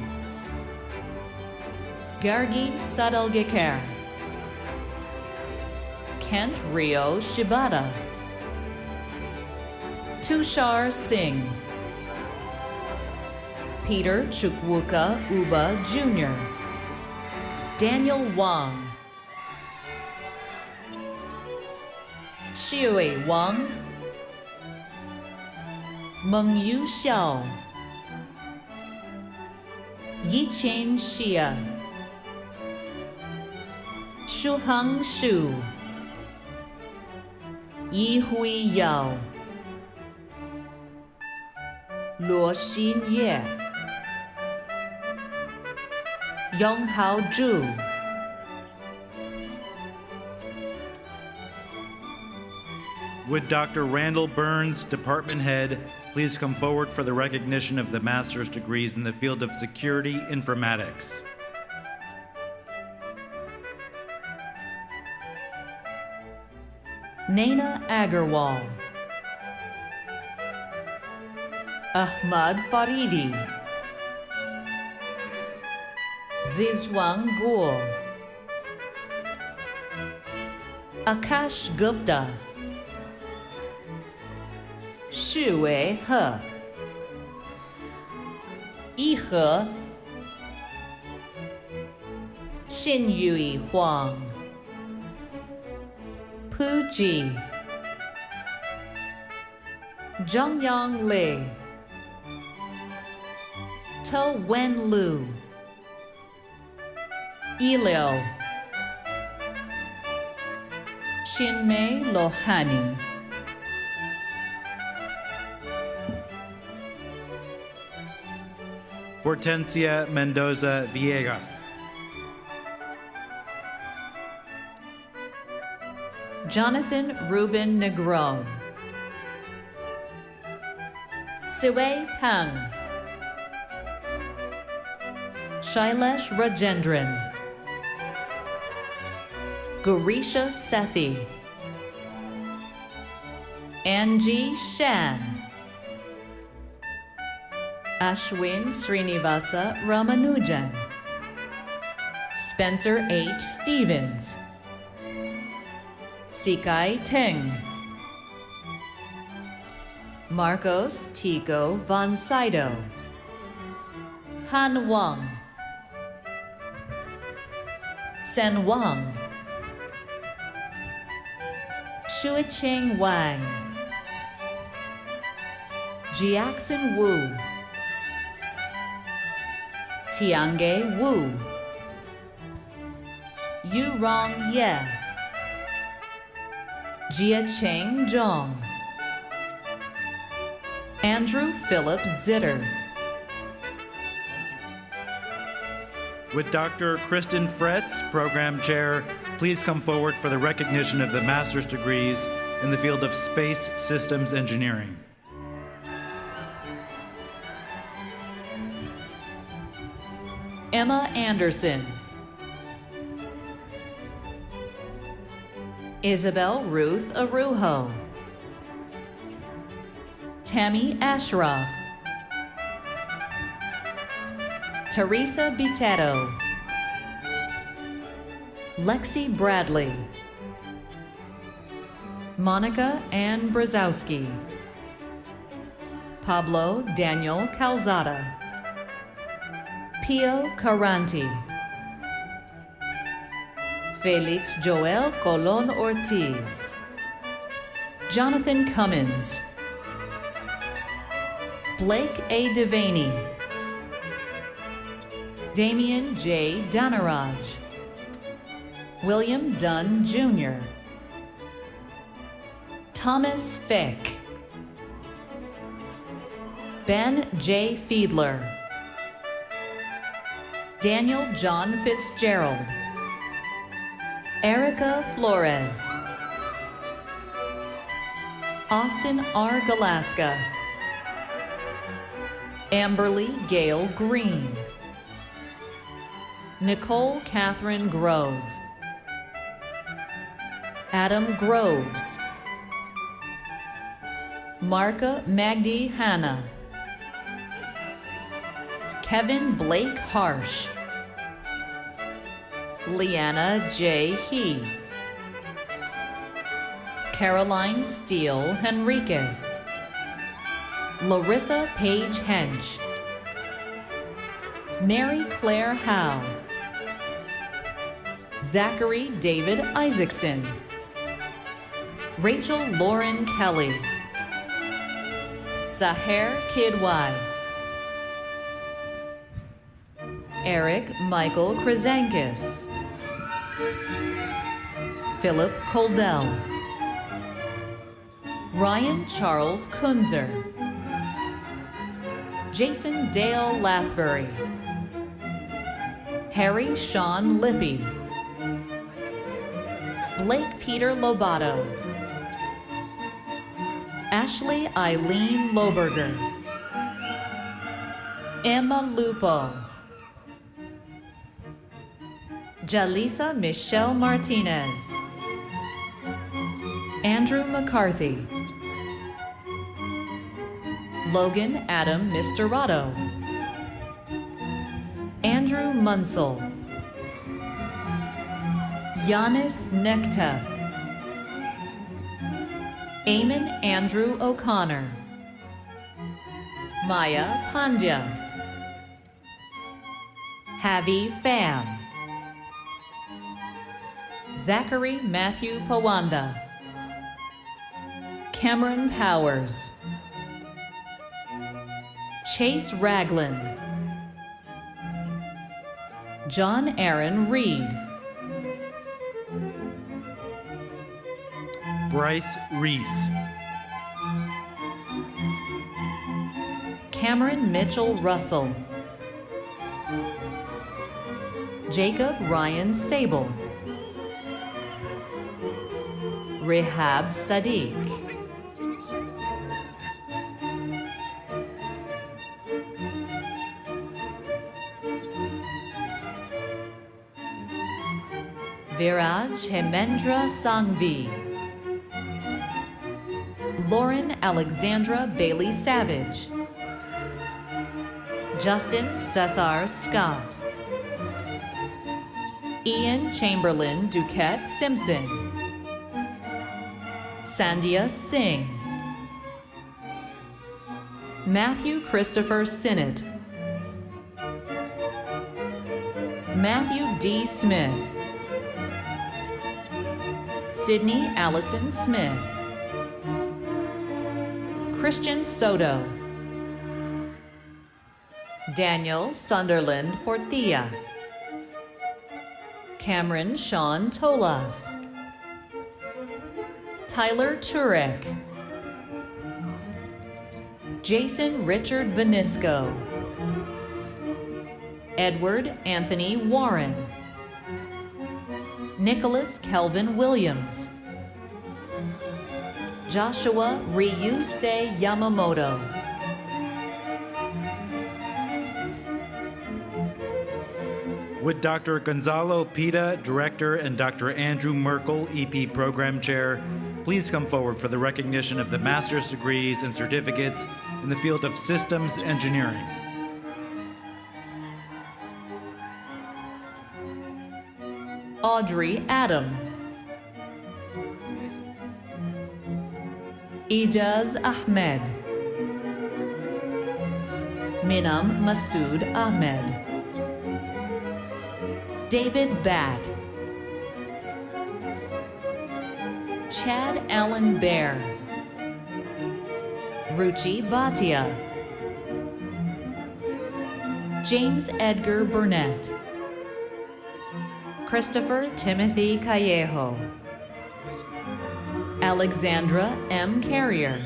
Gargi Sadalgekar. Kent Rio Shibata. Tushar Singh. Peter Chukwuka Uba Jr. Daniel Wang. Shui Wang, Mengyu Xiao, Yiqian Xia, Shuhang Shu, Yihui Yao, Luo Xin Ye, Yonghao Zhu. Would Dr. Randall Burns, Department Head, please come forward for the recognition of the master's degrees in the field of security informatics? Naina Agarwal, Ahmad Faridi, Zizwang Gul, Akash Gupta, Shiwei He, Yihe, Xinyui Huang, Puji, Zhongyang Li, To Wen Lu, Ilio, Xinmei Lohani, Hortensia Mendoza Villegas. Jonathan Ruben Negron, Siwei Pang, Shailesh Rajendran, Gurisha Sethi, Angie Shan, Ashwin Srinivasa Ramanujan, Spencer H. Stevens, Sikai Teng, Marcos Tico Von Saido, Han Wang, Sen Wang, Shuicheng Wang, Jiaxin Wu, Tiange Wu, Yu Rong Ye, Jia Cheng Zhong, Andrew Philip Zitter. Would Dr. Kristen Fretz, Program Chair, please come forward for the recognition of the master's degrees in the field of space systems engineering? Emma Anderson, Isabel Ruth Arujo, Tammy Ashraf, Teresa Bitero, Lexi Bradley, Monica Ann Brzezowski, Pablo Daniel Calzada, Pio Caranti, Felix Joel Colon Ortiz, Jonathan Cummins, Blake A. Devaney, Damian J. Danaraj, William Dunn Jr., Thomas Fick, Ben J. Fiedler, Daniel John Fitzgerald, Erica Flores, Austin R. Galaska, Amberly Gail Green, Nicole Catherine Grove, Adam Groves, Marka Magdi Hanna, Kevin Blake Harsh, Leanna J. He, Caroline Steele Henriquez, Larissa Page Hench, Mary Claire Howe, Zachary David Isaacson, Rachel Lauren Kelly, Saher Kidwai, Eric Michael Krasankis, Philip Coldell, Ryan Charles Kunzer, Jason Dale Lathbury, Harry Sean Lippy, Blake Peter Lobato, Ashley Eileen Loberger, Emma Lupo, Jalisa Michelle Martinez, Andrew McCarthy, Logan Adam Misterato, Andrew Munsell, Giannis Nektas, Eamon Andrew O'Connor, Maya Pandya, Havi Pham, Zachary Matthew Pawanda, Cameron Powers, Chase Ragland, John Aaron Reed, Bryce Reese, Cameron Mitchell Russell, Jacob Ryan Sable, Rehab Sadiq, Viraj Hemendra Sangvi, Lauren Alexandra Bailey Savage, Justin Cesar Scott, Ian Chamberlain Duquette Simpson, Sandhya Singh, Matthew Christopher Sinnott, Matthew D. Smith, Sydney Allison Smith, Christian Soto, Daniel Sunderland Portilla, Cameron Sean Tolas, Tyler Turek, Jason Richard Vanisco, Edward Anthony Warren, Nicholas Kelvin Williams, Joshua Ryusei Yamamoto, Would Dr. Gonzalo Pita, Director, and Dr. Andrew Merkel, EP Program Chair, please come forward for the recognition of the master's degrees and certificates in the field of systems engineering. Audrey Adam, Ijaz Ahmed, Minam Masood Ahmed, David Batt, Chad Allen Bear, Ruchi Bhatia, James Edgar Burnett, Christopher Timothy Callejo, Alexandra M. Carrier,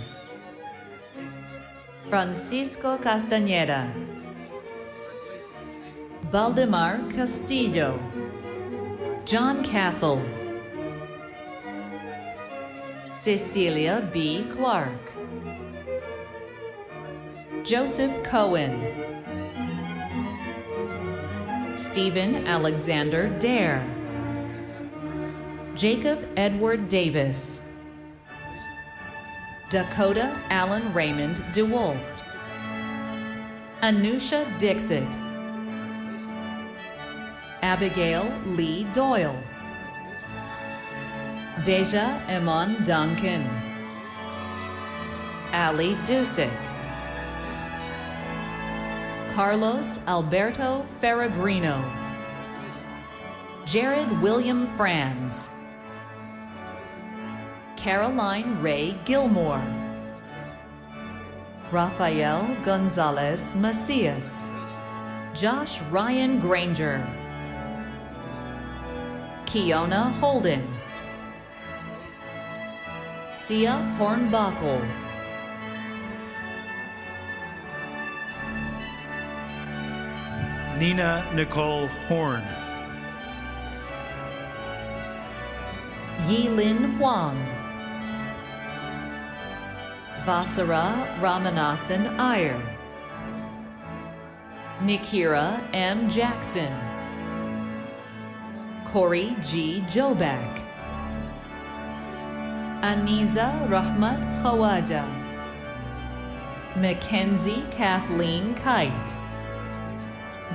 Francisco Castañeda, Valdemar Castillo, John Castle, Cecilia B. Clark, Joseph Cohen, Stephen Alexander Dare, Jacob Edward Davis, Dakota Allen Raymond DeWolf, Anusha Dixit, Abigail Lee Doyle, Deja Emon Duncan, Ali Dusick, Carlos Alberto Ferragrino, Jared William Franz, Caroline Ray Gilmore, Rafael Gonzalez Macias, Josh Ryan Granger, Kiona Holden, Sia Hornbackel, Nina Nicole Horn, Yilin Huang, Vasara Ramanathan Iyer, Nikira M. Jackson, Corey G. Jobak, Aniza Rahmat Khawaja, Mackenzie Kathleen Kite,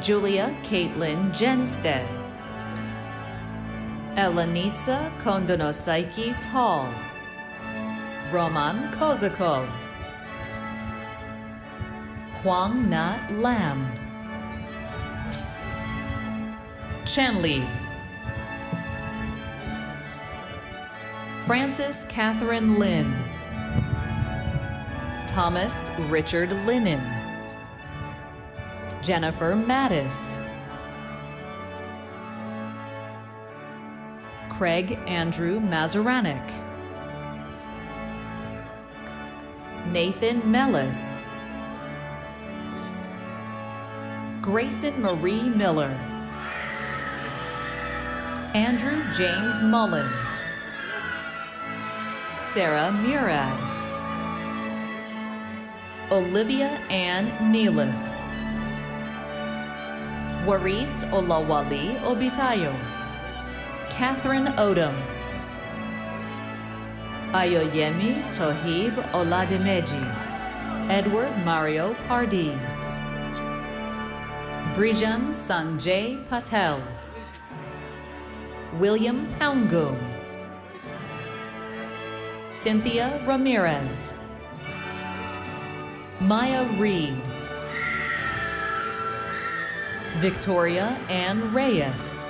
Julia Caitlin Jenstead, Elenitsa Kondonosaikis Hall, Roman Kozakov, Kwang Nat Lam, Chenli, Frances Catherine Lynn, Thomas Richard Linen, Jennifer Mattis, Craig Andrew Mazuranic, Nathan Mellis, Grayson Marie Miller, Andrew James Mullen, Sarah Murad, Olivia Ann Neelis, Waris Olawale Obitayo, Catherine Odom, Ayoyemi Tohib Oladimeji, Edward Mario Pardee, Brijan Sanjay Patel, William Poundgoon, Cynthia Ramirez, Maya Reed, Victoria Ann Reyes,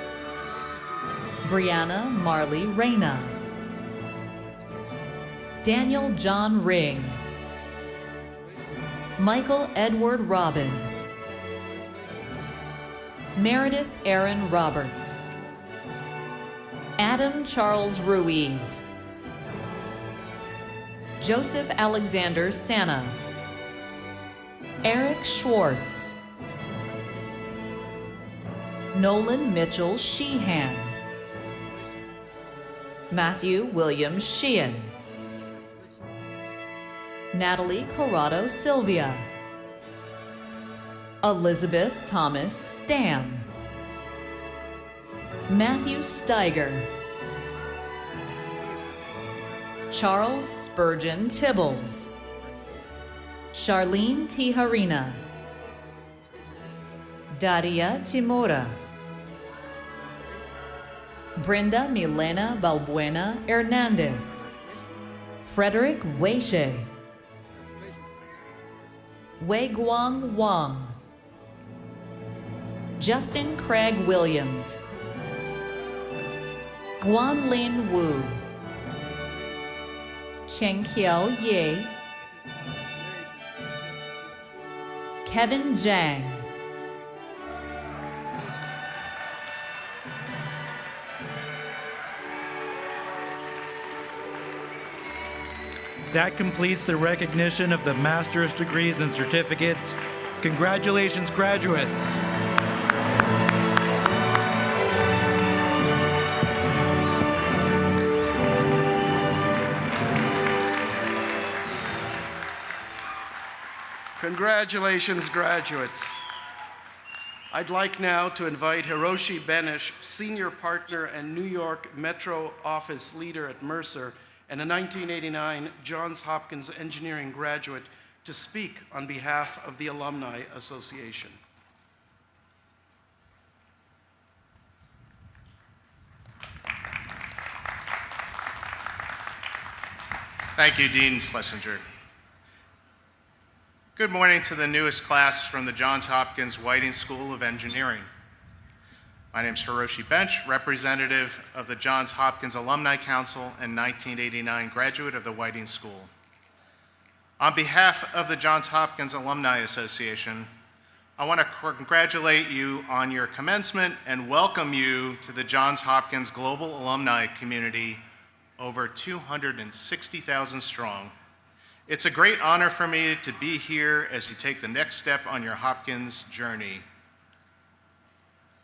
Brianna Marley Reyna, Daniel John Ring, Michael Edward Robbins, Meredith Aaron Roberts, Adam Charles Ruiz, Joseph Alexander Sana, Eric Schwartz, Nolan Mitchell Sheehan, Matthew William Sheehan, Natalie Corrado Sylvia, Elizabeth Thomas Stam, Matthew Steiger, Charles Spurgeon Tibbles, Charlene Tijarina, Daria Timora, Brenda Milena Balbuena Hernandez, Frederick Weishe, Wei Guang Wang, Justin Craig Williams, Guan Lin Wu, Cheng Qiao Ye, Kevin Zhang, That completes the recognition of the master's degrees and certificates. Congratulations, graduates. Congratulations, graduates. I'd like now to invite Hiroshi Benish, Senior Partner and New York Metro Office Leader at Mercer, and a 1989 Johns Hopkins Engineering graduate, to speak on behalf of the Alumni Association. Thank you, Dean Schlesinger. Good morning to the newest class from the Johns Hopkins Whiting School of Engineering. My name is Hiroshi Bench, representative of the Johns Hopkins Alumni Council and 1989 graduate of the Whiting School. On behalf of the Johns Hopkins Alumni Association, I want to congratulate you on your commencement and welcome you to the Johns Hopkins Global Alumni Community, over 260,000 strong. It's a great honor for me to be here as you take the next step on your Hopkins journey.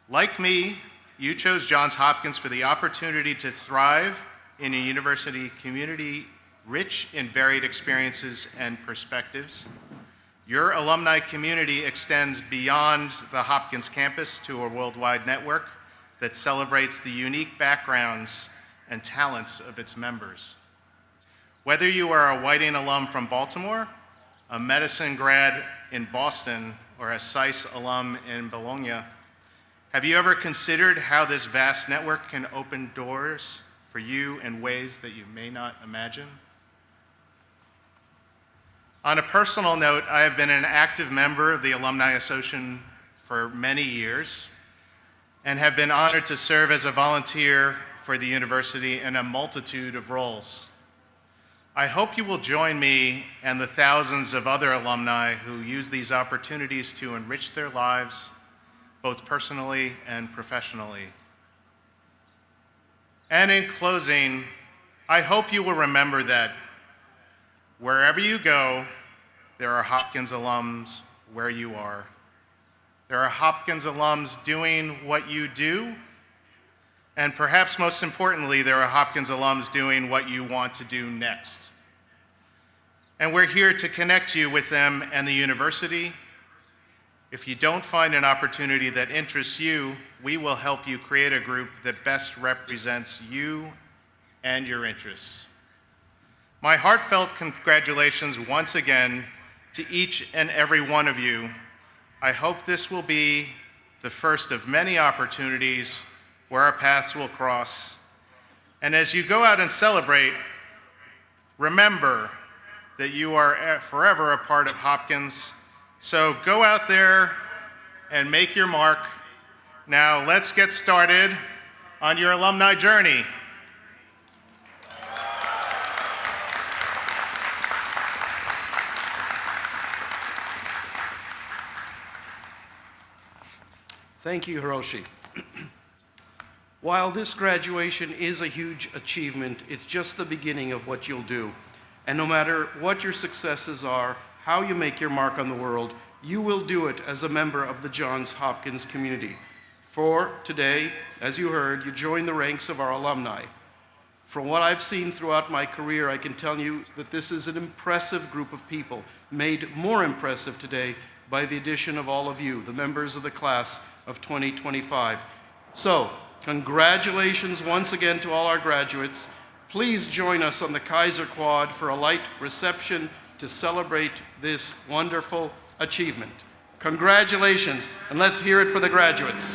Like me, you chose Johns Hopkins for the opportunity to thrive in a university community rich in varied experiences and perspectives. Your alumni community extends beyond the Hopkins campus to a worldwide network that celebrates the unique backgrounds and talents of its members. Whether you are a Whiting alum from Baltimore, a medicine grad in Boston, or a SAIS alum in Bologna, have you ever considered how this vast network can open doors for you in ways that you may not imagine? On a personal note, I have been an active member of the Alumni Association for many years and have been honored to serve as a volunteer for the university in a multitude of roles. I hope you will join me and the thousands of other alumni who use these opportunities to enrich their lives, both personally and professionally. And in closing, I hope you will remember that wherever you go, there are Hopkins alums where you are. There are Hopkins alums doing what you do, and perhaps most importantly, there are Hopkins alums doing what you want to do next. And we're here to connect you with them and the university. If you don't find an opportunity that interests you, we will help you create a group that best represents you and your interests. My heartfelt congratulations once again to each and every one of you. I hope this will be the first of many opportunities where our paths will cross. And as you go out and celebrate, remember that you are forever a part of Hopkins. So go out there and make your mark. Now let's get started on your alumni journey. Thank you, Hiroshi. While this graduation is a huge achievement, it's just the beginning of what you'll do. And no matter what your successes are, how you make your mark on the world, you will do it as a member of the Johns Hopkins community. For today, as you heard, you join the ranks of our alumni. From what I've seen throughout my career, I can tell you that this is an impressive group of people, made more impressive today by the addition of all of you, the members of the class of 2025. So, congratulations once again to all our graduates. Please join us on the Kaiser Quad for a light reception to celebrate this wonderful achievement. Congratulations, and let's hear it for the graduates.